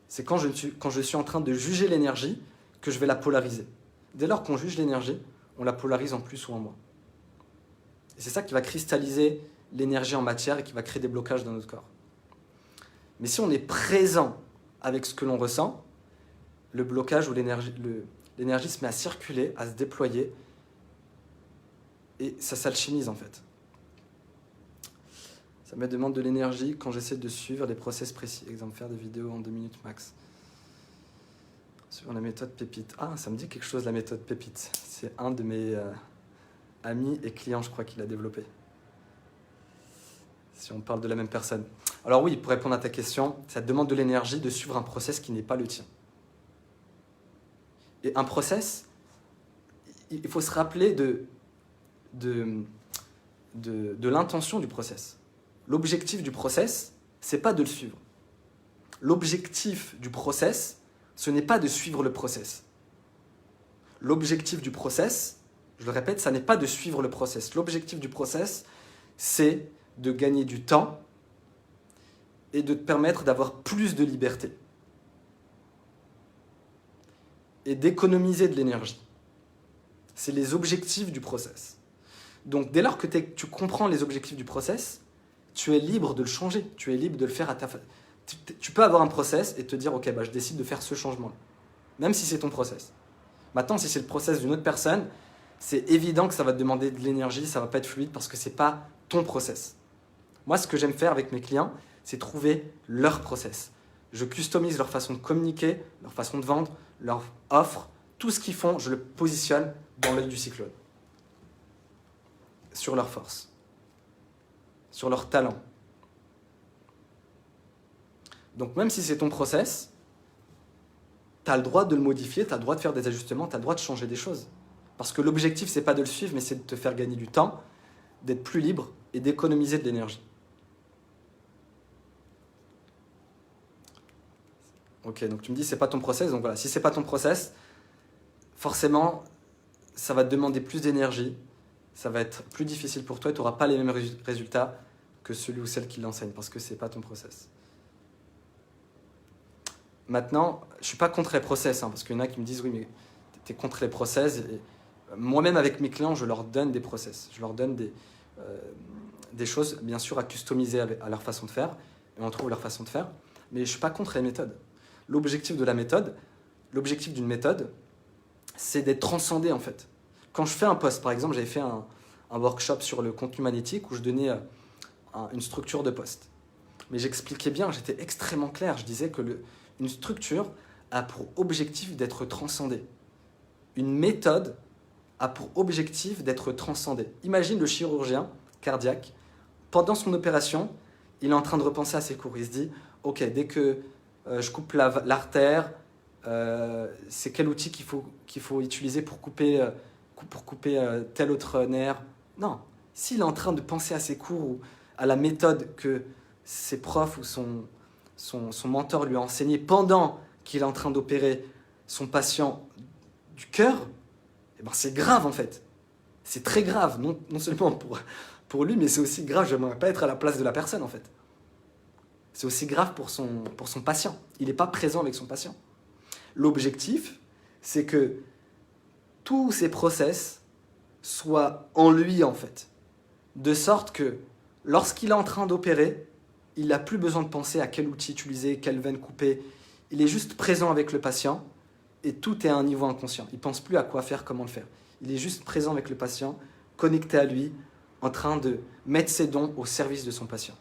C'est quand je suis en train de juger l'énergie que je vais la polariser. Dès lors qu'on juge l'énergie, on la polarise en plus ou en moins. Et c'est ça qui va cristalliser l'énergie en matière et qui va créer des blocages dans notre corps. Mais si on est présent avec ce que l'on ressent, le blocage ou l'énergie se met à circuler, à se déployer, et ça s'alchimise en fait. Ça me demande de l'énergie quand j'essaie de suivre les process précis. Exemple, faire des vidéos en 2 minutes max. Sur la méthode Pépite. Ah, ça me dit quelque chose, la méthode Pépite. C'est un de mes amis et clients, je crois, qui l'a développé. Si on parle de la même personne. Alors oui, pour répondre à ta question, ça te demande de l'énergie de suivre un process qui n'est pas le tien. Et un process, il faut se rappeler de l'intention du process. L'objectif du process, c'est pas de le suivre. L'objectif du process, ce n'est pas de suivre le process. L'objectif du process, je le répète, ça n'est pas de suivre le process. L'objectif du process, c'est de gagner du temps et de te permettre d'avoir plus de liberté et d'économiser de l'énergie. C'est les objectifs du process. Donc, dès lors que tu comprends les objectifs du process, tu es libre de le changer, tu es libre de le faire à ta façon. Tu peux avoir un process et te dire, ok, je décide de faire ce changement-là, même si c'est ton process. Maintenant, si c'est le process d'une autre personne, c'est évident que ça va te demander de l'énergie, ça ne va pas être fluide parce que ce n'est pas ton process. Moi, ce que j'aime faire avec mes clients, c'est trouver leur process. Je customise leur façon de communiquer, leur façon de vendre, leur offre, tout ce qu'ils font, je le positionne dans l'œil du cyclone. Sur leur force, sur leur talent. Donc même si c'est ton process, tu as le droit de le modifier, tu as le droit de faire des ajustements, tu as le droit de changer des choses. Parce que l'objectif, ce n'est pas de le suivre, mais c'est de te faire gagner du temps d'être plus libre et d'économiser de l'énergie. Ok, donc tu me dis c'est pas ton process, donc voilà, si c'est pas ton process, forcément, ça va te demander plus d'énergie, ça va être plus difficile pour toi et tu n'auras pas les mêmes résultats que celui ou celle qui l'enseigne parce que c'est pas ton process. Maintenant, je suis pas contre les process, parce qu'il y en a qui me disent oui, mais tu es contre les process. Et moi-même, avec mes clients, je leur donne des process, je leur donne des choses, bien sûr, à customiser à leur façon de faire, et on trouve leur façon de faire, mais je suis pas contre les méthodes. L'objectif d'une méthode, c'est d'être transcendé en fait. Quand je fais un post, par exemple, j'avais fait un workshop sur le contenu magnétique où je donnais une structure de post. Mais j'expliquais bien, j'étais extrêmement clair. Je disais que une structure a pour objectif d'être transcendée. Une méthode a pour objectif d'être transcendée. Imagine le chirurgien cardiaque, pendant son opération, il est en train de repenser à ses cours. Il se dit, ok, dès que je coupe l'artère, c'est quel outil qu'il faut utiliser pour couper tel autre nerf. Non, s'il est en train de penser à ses cours ou à la méthode que ses profs ou son mentor lui a enseigné pendant qu'il est en train d'opérer son patient du cœur, eh ben c'est grave en fait. C'est très grave, non seulement pour lui, mais c'est aussi grave, je n'aimerais pas être à la place de la personne en fait. C'est aussi grave pour son patient. Il n'est pas présent avec son patient. L'objectif, c'est que tous ces process soient en lui en fait. De sorte que lorsqu'il est en train d'opérer, il n'a plus besoin de penser à quel outil utiliser, quelle veine couper. Il est juste présent avec le patient et tout est à un niveau inconscient. Il ne pense plus à quoi faire, comment le faire. Il est juste présent avec le patient, connecté à lui, en train de mettre ses dons au service de son patient.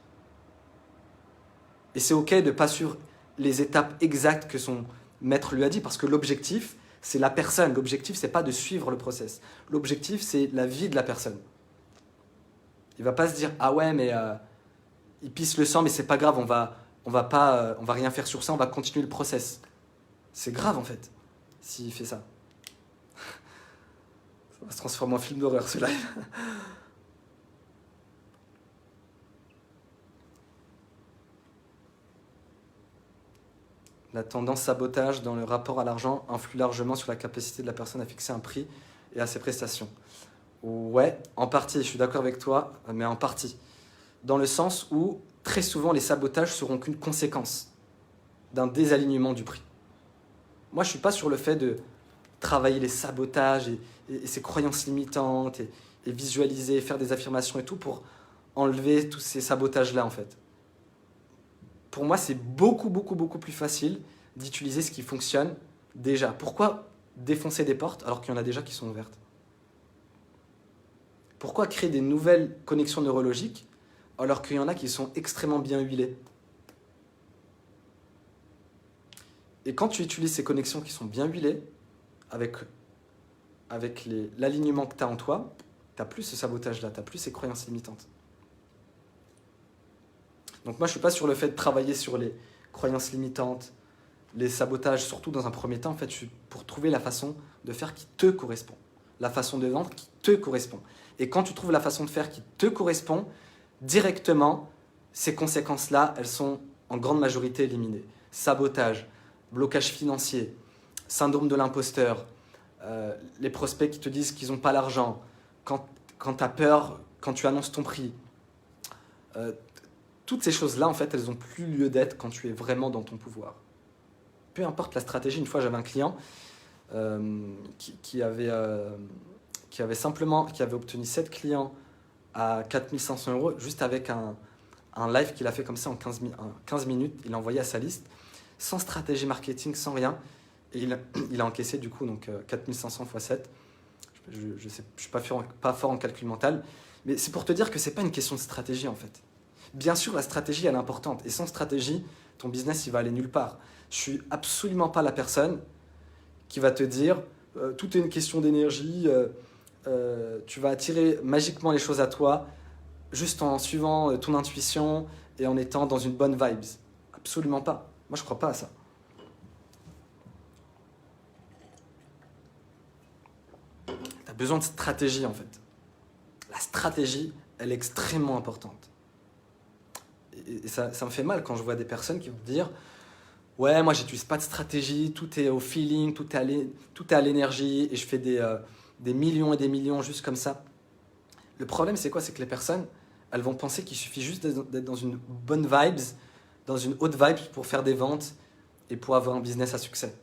Et c'est ok de ne pas suivre les étapes exactes que son maître lui a dit, parce que l'objectif, c'est la personne. L'objectif, c'est pas de suivre le process. L'objectif, c'est la vie de la personne. Il va pas se dire, ah ouais, mais il pisse le sang, mais c'est pas grave, on va rien faire sur ça, on va continuer le process. C'est grave en fait, s'il fait ça. Ça va se transformer en film d'horreur, ce live. La tendance sabotage dans le rapport à l'argent influe largement sur la capacité de la personne à fixer un prix et à ses prestations. Ouais, en partie, je suis d'accord avec toi, mais en partie. Dans le sens où, très souvent, les sabotages seront qu'une conséquence d'un désalignement du prix. Moi, je ne suis pas sur le fait de travailler les sabotages et ces croyances limitantes et visualiser, faire des affirmations et tout pour enlever tous ces sabotages-là, en fait. Pour moi, c'est beaucoup plus facile d'utiliser ce qui fonctionne déjà. Pourquoi défoncer des portes alors qu'il y en a déjà qui sont ouvertes? Pourquoi créer des nouvelles connexions neurologiques alors qu'il y en a qui sont extrêmement bien huilées? Et quand tu utilises ces connexions qui sont bien huilées, avec l'alignement que tu as en toi, tu n'as plus ce sabotage-là, tu n'as plus ces croyances limitantes. Donc moi, je ne suis pas sur le fait de travailler sur les croyances limitantes, les sabotages, surtout dans un premier temps. En fait, je suis pour trouver la façon de faire qui te correspond, la façon de vendre qui te correspond. Et quand tu trouves la façon de faire qui te correspond, directement, ces conséquences-là, elles sont en grande majorité éliminées. Sabotage, blocage financier, syndrome de l'imposteur, les prospects qui te disent qu'ils n'ont pas l'argent, quand tu as peur, quand tu annonces ton prix. Toutes ces choses-là, en fait, elles n'ont plus lieu d'être quand tu es vraiment dans ton pouvoir. Peu importe la stratégie. Une fois, j'avais un client qui avait obtenu 7 clients à 4 500 € juste avec un live qu'il a fait comme ça en 15 minutes. Il l'a envoyé à sa liste, sans stratégie marketing, sans rien. Et il a encaissé du coup 4 500 x 7. Je ne suis pas fort en calcul mental. Mais c'est pour te dire que ce n'est pas une question de stratégie en fait. Bien sûr, la stratégie, elle est importante. Et sans stratégie, ton business, il va aller nulle part. Je ne suis absolument pas la personne qui va te dire tout est une question d'énergie, tu vas attirer magiquement les choses à toi juste en suivant ton intuition et en étant dans une bonne vibes. Absolument pas. Moi, je ne crois pas à ça. Tu as besoin de stratégie, en fait. La stratégie, elle est extrêmement importante. Et ça me fait mal quand je vois des personnes qui vont dire « Ouais, moi, j'utilise pas de stratégie, tout est au feeling, tout est à l'énergie, et je fais des millions et des millions juste comme ça. » Le problème, c'est quoi? C'est que les personnes, elles vont penser qu'il suffit juste d'être dans une bonne vibes, dans une haute vibe pour faire des ventes et pour avoir un business à succès.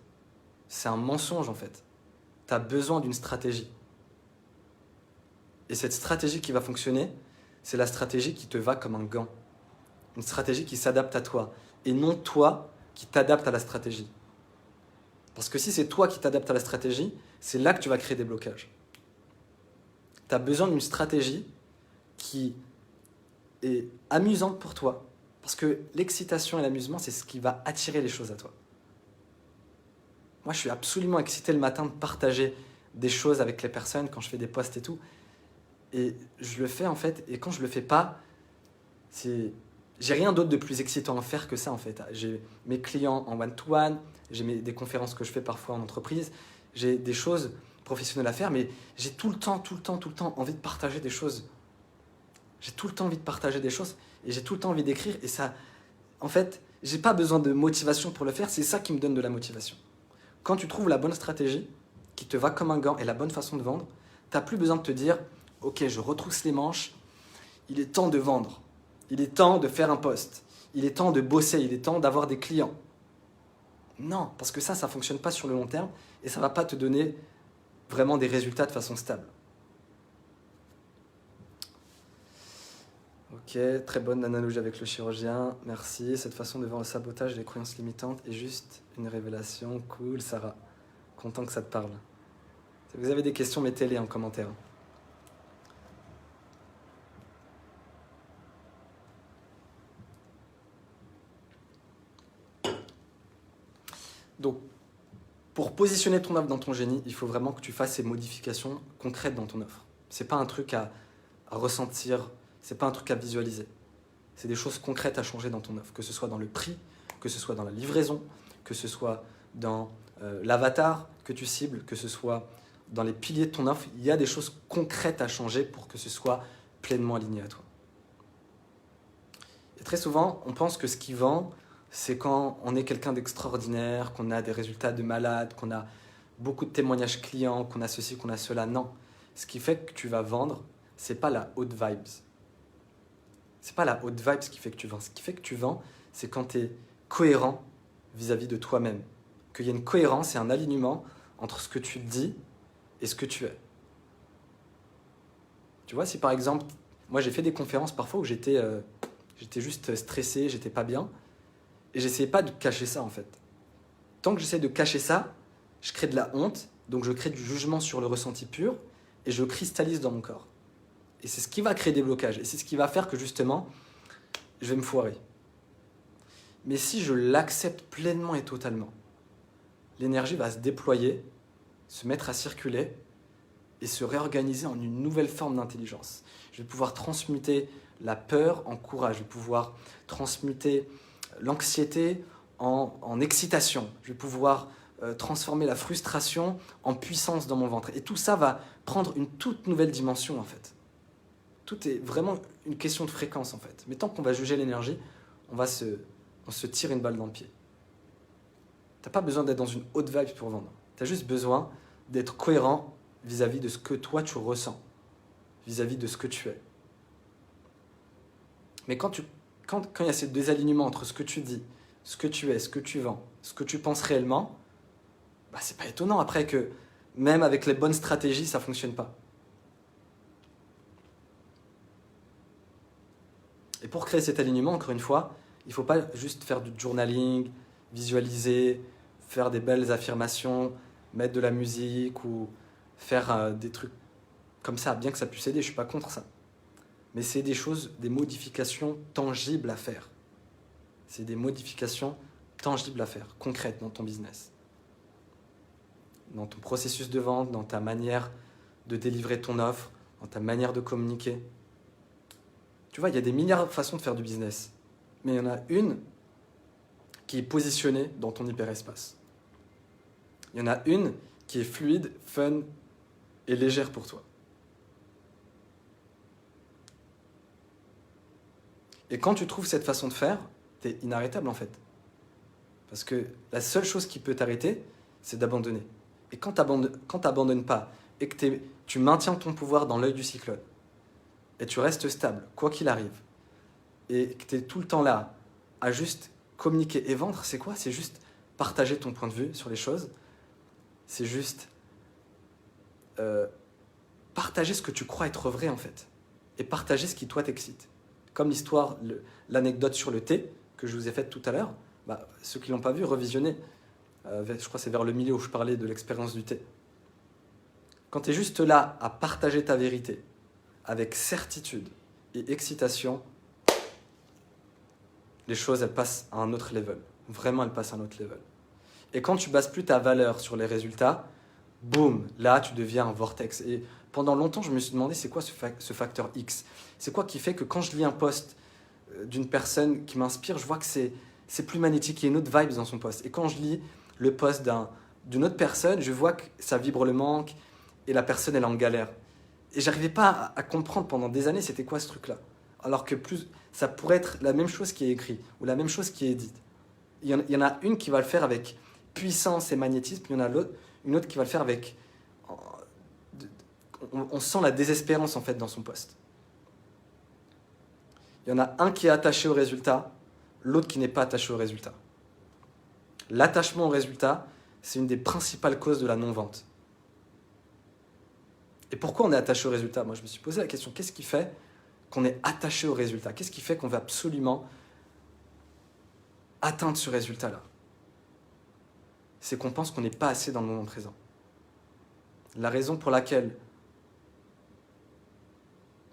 C'est un mensonge, en fait. Tu as besoin d'une stratégie. Et cette stratégie qui va fonctionner, c'est la stratégie qui te va comme un gant. Une stratégie qui s'adapte à toi. Et non toi qui t'adapte à la stratégie. Parce que si c'est toi qui t'adaptes à la stratégie, c'est là que tu vas créer des blocages. Tu as besoin d'une stratégie qui est amusante pour toi. Parce que l'excitation et l'amusement, c'est ce qui va attirer les choses à toi. Moi, je suis absolument excité le matin de partager des choses avec les personnes quand je fais des posts et tout. Et je le fais en fait, et quand je le fais pas, j'ai rien d'autre de plus excitant à faire que ça en fait. J'ai mes clients en one-to-one, j'ai des conférences que je fais parfois en entreprise, j'ai des choses professionnelles à faire, mais j'ai tout le temps envie de partager des choses. J'ai tout le temps envie de partager des choses, et j'ai tout le temps envie d'écrire, et ça, en fait, j'ai pas besoin de motivation pour le faire, c'est ça qui me donne de la motivation. Quand tu trouves la bonne stratégie, qui te va comme un gant, et la bonne façon de vendre, t'as plus besoin de te dire « Ok, je retrousse les manches, il est temps de vendre. Il est temps de faire un post. Il est temps de bosser. Il est temps d'avoir des clients. » Non, parce que ça ne fonctionne pas sur le long terme et ça ne va pas te donner vraiment des résultats de façon stable. Ok, très bonne analogie avec le chirurgien. Merci. Cette façon de voir le sabotage et les croyances limitantes est juste une révélation. Cool, Sarah. Content que ça te parle. Si vous avez des questions, mettez-les en commentaire. Donc, pour positionner ton offre dans ton génie, il faut vraiment que tu fasses ces modifications concrètes dans ton offre. Ce n'est pas un truc à ressentir, ce n'est pas un truc à visualiser. C'est des choses concrètes à changer dans ton offre, que ce soit dans le prix, que ce soit dans la livraison, que ce soit dans l'avatar que tu cibles, que ce soit dans les piliers de ton offre. Il y a des choses concrètes à changer pour que ce soit pleinement aligné à toi. Et très souvent, on pense que ce qui vend, c'est quand on est quelqu'un d'extraordinaire, qu'on a des résultats de malade, qu'on a beaucoup de témoignages clients, qu'on a ceci, qu'on a cela. Non. Ce qui fait que tu vas vendre, c'est pas la haute vibes. C'est pas la haute vibes qui fait que tu vends. Ce qui fait que tu vends, c'est quand tu es cohérent vis-à-vis de toi-même. Qu'il y a une cohérence et un alignement entre ce que tu dis et ce que tu es. Tu vois, si par exemple, moi j'ai fait des conférences parfois où j'étais juste stressé, j'étais pas bien. Et j'essayais pas de cacher ça en fait. Tant que j'essaie de cacher ça, je crée de la honte, donc je crée du jugement sur le ressenti pur et je cristallise dans mon corps. Et c'est ce qui va créer des blocages et c'est ce qui va faire que justement, je vais me foirer. Mais si je l'accepte pleinement et totalement, l'énergie va se déployer, se mettre à circuler et se réorganiser en une nouvelle forme d'intelligence. Je vais pouvoir transmuter la peur en courage, je vais pouvoir transmuter l'anxiété en excitation. Je vais pouvoir transformer la frustration en puissance dans mon ventre. Et tout ça va prendre une toute nouvelle dimension en fait. Tout est vraiment une question de fréquence en fait. Mais tant qu'on va juger l'énergie, on se tire une balle dans le pied. Tu n'as pas besoin d'être dans une haute vibe pour vendre. Tu as juste besoin d'être cohérent vis-à-vis de ce que toi tu ressens, vis-à-vis de ce que tu es. Mais quand il y a ce désalignement entre ce que tu dis, ce que tu es, ce que tu vends, ce que tu penses réellement, bah c'est pas étonnant après que même avec les bonnes stratégies, ça ne fonctionne pas. Et pour créer cet alignement, encore une fois, il ne faut pas juste faire du journaling, visualiser, faire des belles affirmations, mettre de la musique ou faire des trucs comme ça, bien que ça puisse aider, je ne suis pas contre ça. Mais c'est des choses, des modifications tangibles à faire. C'est des modifications tangibles à faire, concrètes dans ton business. Dans ton processus de vente, dans ta manière de délivrer ton offre, dans ta manière de communiquer. Tu vois, il y a des milliards de façons de faire du business. Mais il y en a une qui est positionnée dans ton hyperespace. Il y en a une qui est fluide, fun et légère pour toi. Et quand tu trouves cette façon de faire, tu es inarrêtable en fait. Parce que la seule chose qui peut t'arrêter, c'est d'abandonner. Et quand tu n'abandonnes pas et que tu maintiens ton pouvoir dans l'œil du cyclone, et tu restes stable, quoi qu'il arrive, et que tu es tout le temps là à juste communiquer et vendre, c'est quoi? C'est juste partager ton point de vue sur les choses. C'est juste partager ce que tu crois être vrai en fait. Et partager ce qui toi t'excite. Comme l'histoire, l'anecdote sur le thé que je vous ai faite tout à l'heure. Bah, ceux qui ne l'ont pas vu, revisionnez. Je crois que c'est vers le milieu où je parlais de l'expérience du thé. Quand tu es juste là à partager ta vérité avec certitude et excitation, les choses, elles passent à un autre level. Vraiment, elles passent à un autre level. Et quand tu bases plus ta valeur sur les résultats, boum, là, tu deviens un vortex. Et pendant longtemps, je me suis demandé, c'est quoi ce facteur X? C'est quoi qui fait que quand je lis un post d'une personne qui m'inspire, je vois que c'est plus magnétique, il y a une autre vibe dans son post. Et quand je lis le post d'une autre personne, je vois que ça vibre le manque et la personne, elle est en galère. Et j'arrivais pas à comprendre pendant des années c'était quoi ce truc-là. Alors que ça pourrait être la même chose qui est écrit ou la même chose qui est dite. Il y en a une qui va le faire avec puissance et magnétisme, puis il y en a une autre qui va le faire avec... On sent la désespérance en fait dans son poste. Il y en a un qui est attaché au résultat, l'autre qui n'est pas attaché au résultat. L'attachement au résultat, c'est une des principales causes de la non-vente. Et pourquoi on est attaché au résultat? Moi, je me suis posé la question, qu'est-ce qui fait qu'on est attaché au résultat? Qu'est-ce qui fait qu'on veut absolument atteindre ce résultat-là? C'est qu'on pense qu'on n'est pas assez dans le moment présent. La raison pour laquelle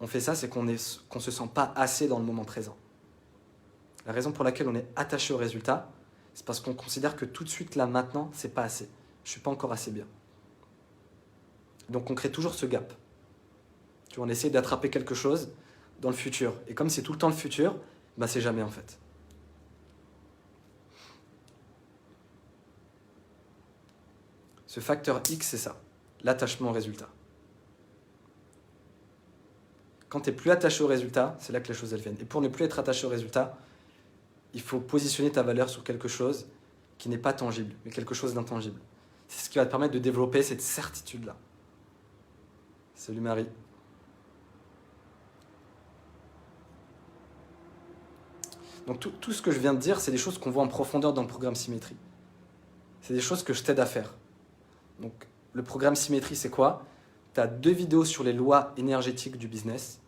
on fait ça, c'est qu'on ne se sent pas assez dans le moment présent. La raison pour laquelle on est attaché au résultat, c'est parce qu'on considère que tout de suite, là, maintenant, c'est pas assez. Je ne suis pas encore assez bien. Donc on crée toujours ce gap. Tu vois, on essaie d'attraper quelque chose dans le futur. Et comme c'est tout le temps le futur, bah c'est jamais en fait. Ce facteur X, c'est ça, l'attachement au résultat. Quand tu n'es plus attaché au résultat, c'est là que les choses elles viennent. Et pour ne plus être attaché au résultat, il faut positionner ta valeur sur quelque chose qui n'est pas tangible, mais quelque chose d'intangible. C'est ce qui va te permettre de développer cette certitude-là. Salut Marie. Donc tout ce que je viens de dire, c'est des choses qu'on voit en profondeur dans le programme Symétrie. C'est des choses que je t'aide à faire. Donc le programme Symétrie, c'est quoi? Tu as 2 vidéos sur les lois énergétiques du business,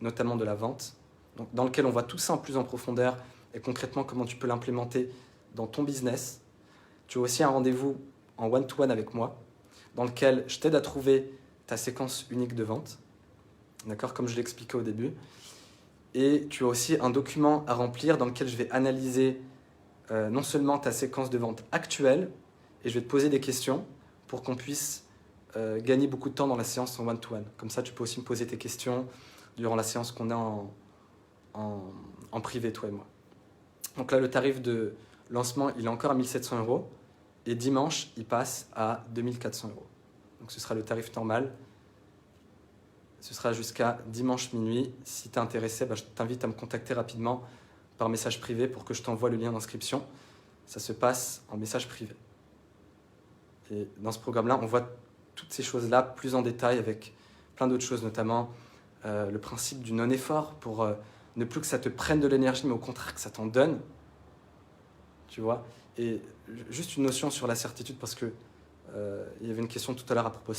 notamment de la vente, donc, dans lequel on voit tout ça en plus en profondeur et concrètement comment tu peux l'implémenter dans ton business. Tu as aussi un rendez-vous en one-to-one avec moi, dans lequel je t'aide à trouver ta séquence unique de vente, d'accord, comme je l'expliquais au début. Et tu as aussi un document à remplir dans lequel je vais analyser non seulement ta séquence de vente actuelle, et je vais te poser des questions pour qu'on puisse gagner beaucoup de temps dans la séance en one-to-one. Comme ça, tu peux aussi me poser tes questions durant la séance qu'on a en privé, toi et moi. Donc là, le tarif de lancement, il est encore à 1 700 €. Et dimanche, il passe à 2 400 €. Donc ce sera le tarif normal. Ce sera jusqu'à dimanche minuit. Si tu es intéressé, je t'invite à me contacter rapidement par message privé pour que je t'envoie le lien d'inscription. Ça se passe en message privé. Et dans ce programme-là, on voit toutes ces choses-là plus en détail avec plein d'autres choses, notamment le principe du non-effort pour ne plus que ça te prenne de l'énergie, mais au contraire que ça t'en donne. Tu vois? Et juste une notion sur la certitude, parce que il y avait une question tout à l'heure à propos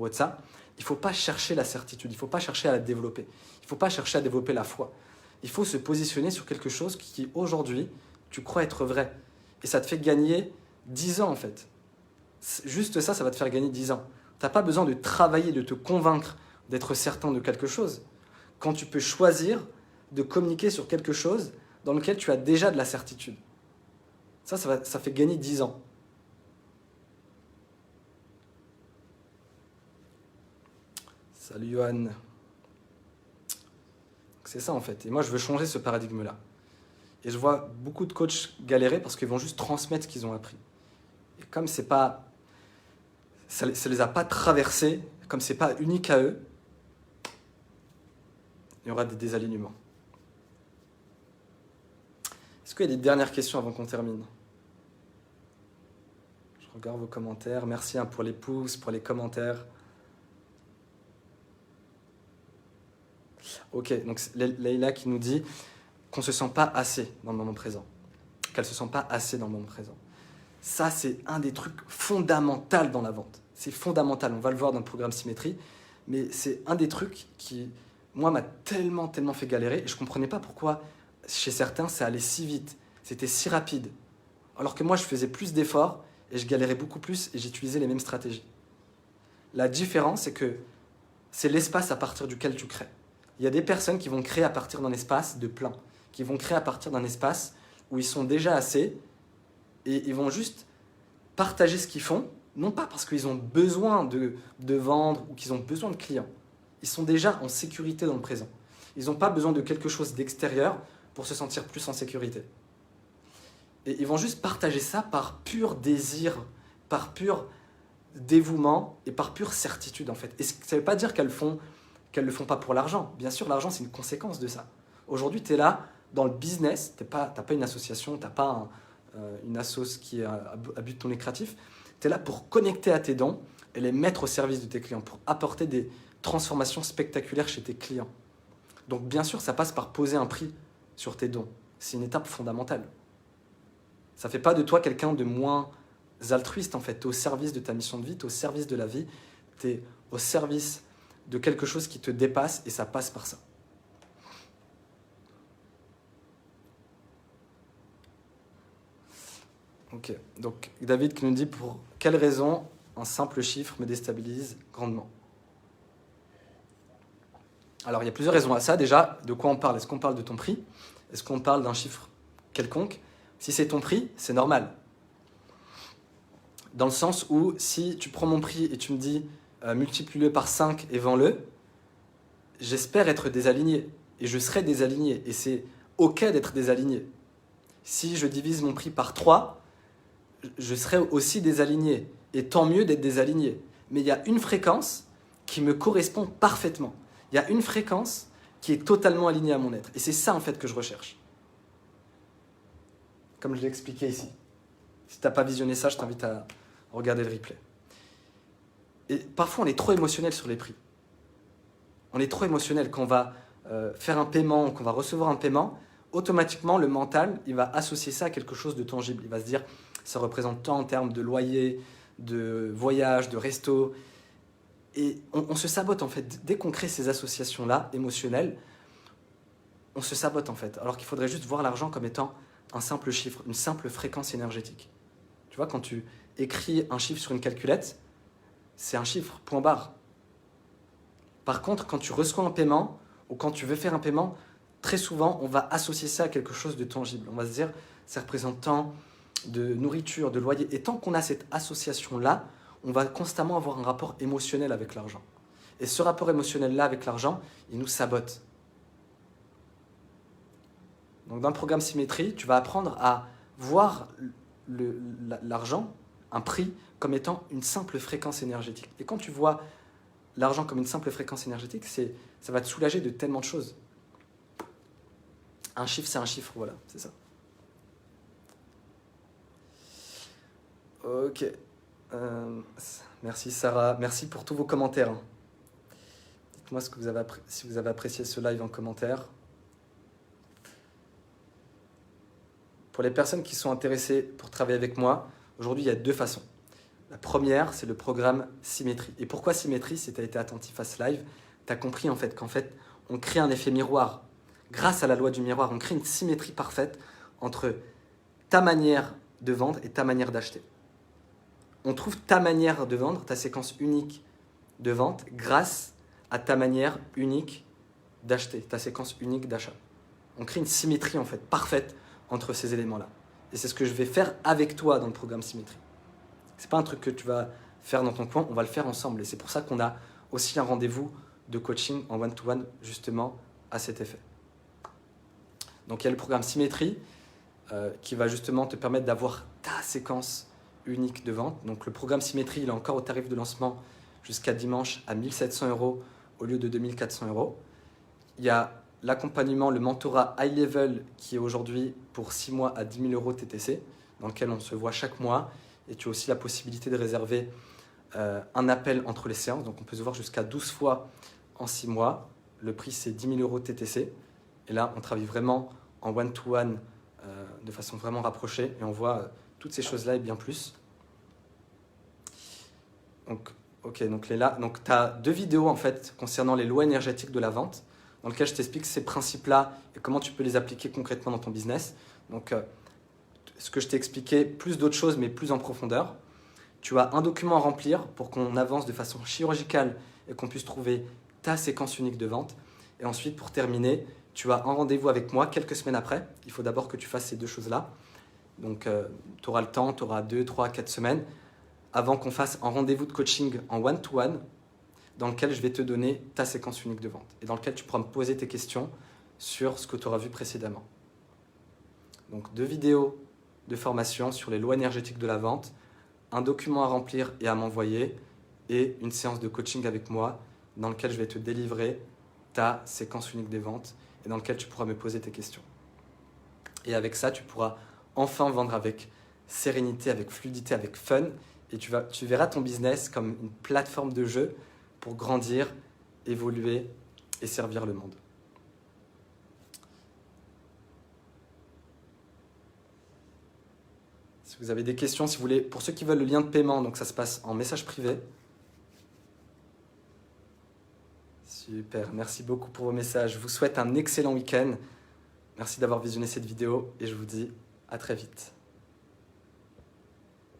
de ça. Il ne faut pas chercher la certitude, il ne faut pas chercher à la développer. Il ne faut pas chercher à développer la foi. Il faut se positionner sur quelque chose qui aujourd'hui, tu crois être vrai. Et ça te fait gagner 10 ans en fait. Juste ça, ça va te faire gagner 10 ans. Tu n'as pas besoin de travailler, de te convaincre d'être certain de quelque chose. Quand tu peux choisir de communiquer sur quelque chose dans lequel tu as déjà de la certitude. Ça fait gagner 10 ans. Salut Johan. C'est ça en fait. Et moi, je veux changer ce paradigme-là. Et je vois beaucoup de coachs galérer parce qu'ils vont juste transmettre ce qu'ils ont appris. Et comme c'est pas, ça les a pas traversés, comme c'est pas unique à eux, il y aura des désalignements. Est-ce qu'il y a des dernières questions avant qu'on termine? Je regarde vos commentaires. Merci pour les pouces, pour les commentaires. Ok, donc Leïla qui nous dit qu'on ne se sent pas assez dans le moment présent. Qu'elle ne se sent pas assez dans le moment présent. Ça, c'est un des trucs fondamentaux dans la vente. C'est fondamental, on va le voir dans le programme Symétrie, mais c'est un des trucs qui, moi, m'a tellement fait galérer. Et je ne comprenais pas pourquoi, chez certains, ça allait si vite. C'était si rapide. Alors que moi, je faisais plus d'efforts et je galérais beaucoup plus et j'utilisais les mêmes stratégies. La différence, c'est que c'est l'espace à partir duquel tu crées. Il y a des personnes qui vont créer à partir d'un espace de plein, qui vont créer à partir d'un espace où ils sont déjà assez et ils vont juste partager ce qu'ils font, non pas parce qu'ils ont besoin de vendre ou qu'ils ont besoin de clients. Ils sont déjà en sécurité dans le présent. Ils n'ont pas besoin de quelque chose d'extérieur pour se sentir plus en sécurité. Et ils vont juste partager ça par pur désir, par pur dévouement et par pure certitude en fait. Et ça ne veut pas dire qu'elles ne le font pas pour l'argent. Bien sûr, l'argent c'est une conséquence de ça. Aujourd'hui, tu es là dans le business, tu n'as pas une association, tu n'as pas une assoce qui est à but non lucratif. Tu es là pour connecter à tes dons et les mettre au service de tes clients, pour apporter des transformations spectaculaires chez tes clients. Donc bien sûr, ça passe par poser un prix sur tes dons. C'est une étape fondamentale. Ça ne fait pas de toi quelqu'un de moins altruiste en fait. Tu es au service de ta mission de vie, tu es au service de la vie, tu es au service de quelque chose qui te dépasse et ça passe par ça. Ok, donc David qui nous dit pour quelle raison un simple chiffre me déstabilise grandement. Alors il y a plusieurs raisons à ça. Déjà, de quoi on parle? Est-ce qu'on parle de ton prix? Est-ce qu'on parle d'un chiffre quelconque? Si c'est ton prix, c'est normal. Dans le sens où si tu prends mon prix et tu me dis multiplie-le par 5 et vends-le, j'espère être désaligné et je serai désaligné et c'est ok d'être désaligné. Si je divise mon prix par 3, je serai aussi désaligné et tant mieux d'être désaligné. Mais il y a une fréquence qui me correspond parfaitement. Il y a une fréquence qui est totalement alignée à mon être et c'est ça en fait que je recherche. Comme je l'ai expliqué ici. Si tu n'as pas visionné ça, je t'invite à regarder le replay. Et parfois, on est trop émotionnel sur les prix. On est trop émotionnel. Quand on va faire un paiement, qu'on va recevoir un paiement, automatiquement, le mental, il va associer ça à quelque chose de tangible. Il va se dire, ça représente tant en termes de loyer, de voyage, de resto. Et on se sabote, en fait. Dès qu'on crée ces associations-là, émotionnelles, on se sabote, en fait. Alors qu'il faudrait juste voir l'argent comme étant un simple chiffre, une simple fréquence énergétique. Tu vois, quand tu écris un chiffre sur une calculette, c'est un chiffre, point barre. Par contre, quand tu reçois un paiement ou quand tu veux faire un paiement, très souvent, on va associer ça à quelque chose de tangible. On va se dire, ça représente tant de nourriture, de loyer. Et tant qu'on a cette association-là, on va constamment avoir un rapport émotionnel avec l'argent. Et ce rapport émotionnel-là avec l'argent, il nous sabote. Donc dans le programme Symétrie, tu vas apprendre à voir l'argent, un prix, comme étant une simple fréquence énergétique. Et quand tu vois l'argent comme une simple fréquence énergétique, ça va te soulager de tellement de choses. Un chiffre, c'est un chiffre, voilà, c'est ça. Ok. Merci Sarah, merci pour tous vos commentaires. Dites-moi si vous avez apprécié ce live en commentaire. Pour les personnes qui sont intéressées pour travailler avec moi, aujourd'hui, il y a 2 façons. La première, c'est le programme Symétrie. Et pourquoi Symétrie? Si tu as été attentif à ce live, tu as compris qu'en fait, on crée un effet miroir. Grâce à la loi du miroir, on crée une symétrie parfaite entre ta manière de vendre et ta manière d'acheter. On trouve ta manière de vendre, ta séquence unique de vente, grâce à ta manière unique d'acheter, ta séquence unique d'achat. On crée une symétrie en fait parfaite entre ces éléments-là. Et c'est ce que je vais faire avec toi dans le programme Symétrie. Ce n'est pas un truc que tu vas faire dans ton coin, on va le faire ensemble. Et c'est pour ça qu'on a aussi un rendez-vous de coaching en one-to-one justement à cet effet. Donc il y a le programme Symétrie qui va justement te permettre d'avoir ta séquence unique de vente. Donc le programme Symétrie, il est encore au tarif de lancement jusqu'à dimanche à 1 700 € au lieu de 2 400 €. Il y a l'accompagnement, le mentorat high level qui est aujourd'hui pour 6 mois à 10 000 euros TTC, dans lequel on se voit chaque mois. Et tu as aussi la possibilité de réserver un appel entre les séances. Donc on peut se voir jusqu'à 12 fois en 6 mois. Le prix, c'est 10 000 euros TTC. Et là, on travaille vraiment en one-to-one de façon vraiment rapprochée. Et on voit toutes ces choses-là et bien plus. Donc, ok, donc tu as 2 vidéos en fait concernant les lois énergétiques de la vente, dans lesquelles je t'explique ces principes-là et comment tu peux les appliquer concrètement dans ton business. Donc, ce que je t'ai expliqué, plus d'autres choses, mais plus en profondeur. Tu as un document à remplir pour qu'on avance de façon chirurgicale et qu'on puisse trouver ta séquence unique de vente. Et ensuite, pour terminer, tu as un rendez-vous avec moi quelques semaines après. Il faut d'abord que tu fasses ces 2 choses-là. Donc, tu auras le temps, tu auras 2, 3, 4 semaines avant qu'on fasse un rendez-vous de coaching en one-to-one dans lequel je vais te donner ta séquence unique de vente et dans lequel tu pourras me poser tes questions sur ce que tu auras vu précédemment. Donc 2 vidéos de formation sur les lois énergétiques de la vente, un document à remplir et à m'envoyer et une séance de coaching avec moi dans lequel je vais te délivrer ta séquence unique des ventes et dans lequel tu pourras me poser tes questions. Et avec ça, tu pourras enfin vendre avec sérénité, avec fluidité, avec fun. Et tu verras ton business comme une plateforme de jeu pour grandir, évoluer et servir le monde. Si vous avez des questions, si vous voulez, pour ceux qui veulent le lien de paiement, donc ça se passe en message privé. Super, merci beaucoup pour vos messages. Je vous souhaite un excellent week-end. Merci d'avoir visionné cette vidéo et je vous dis à très vite.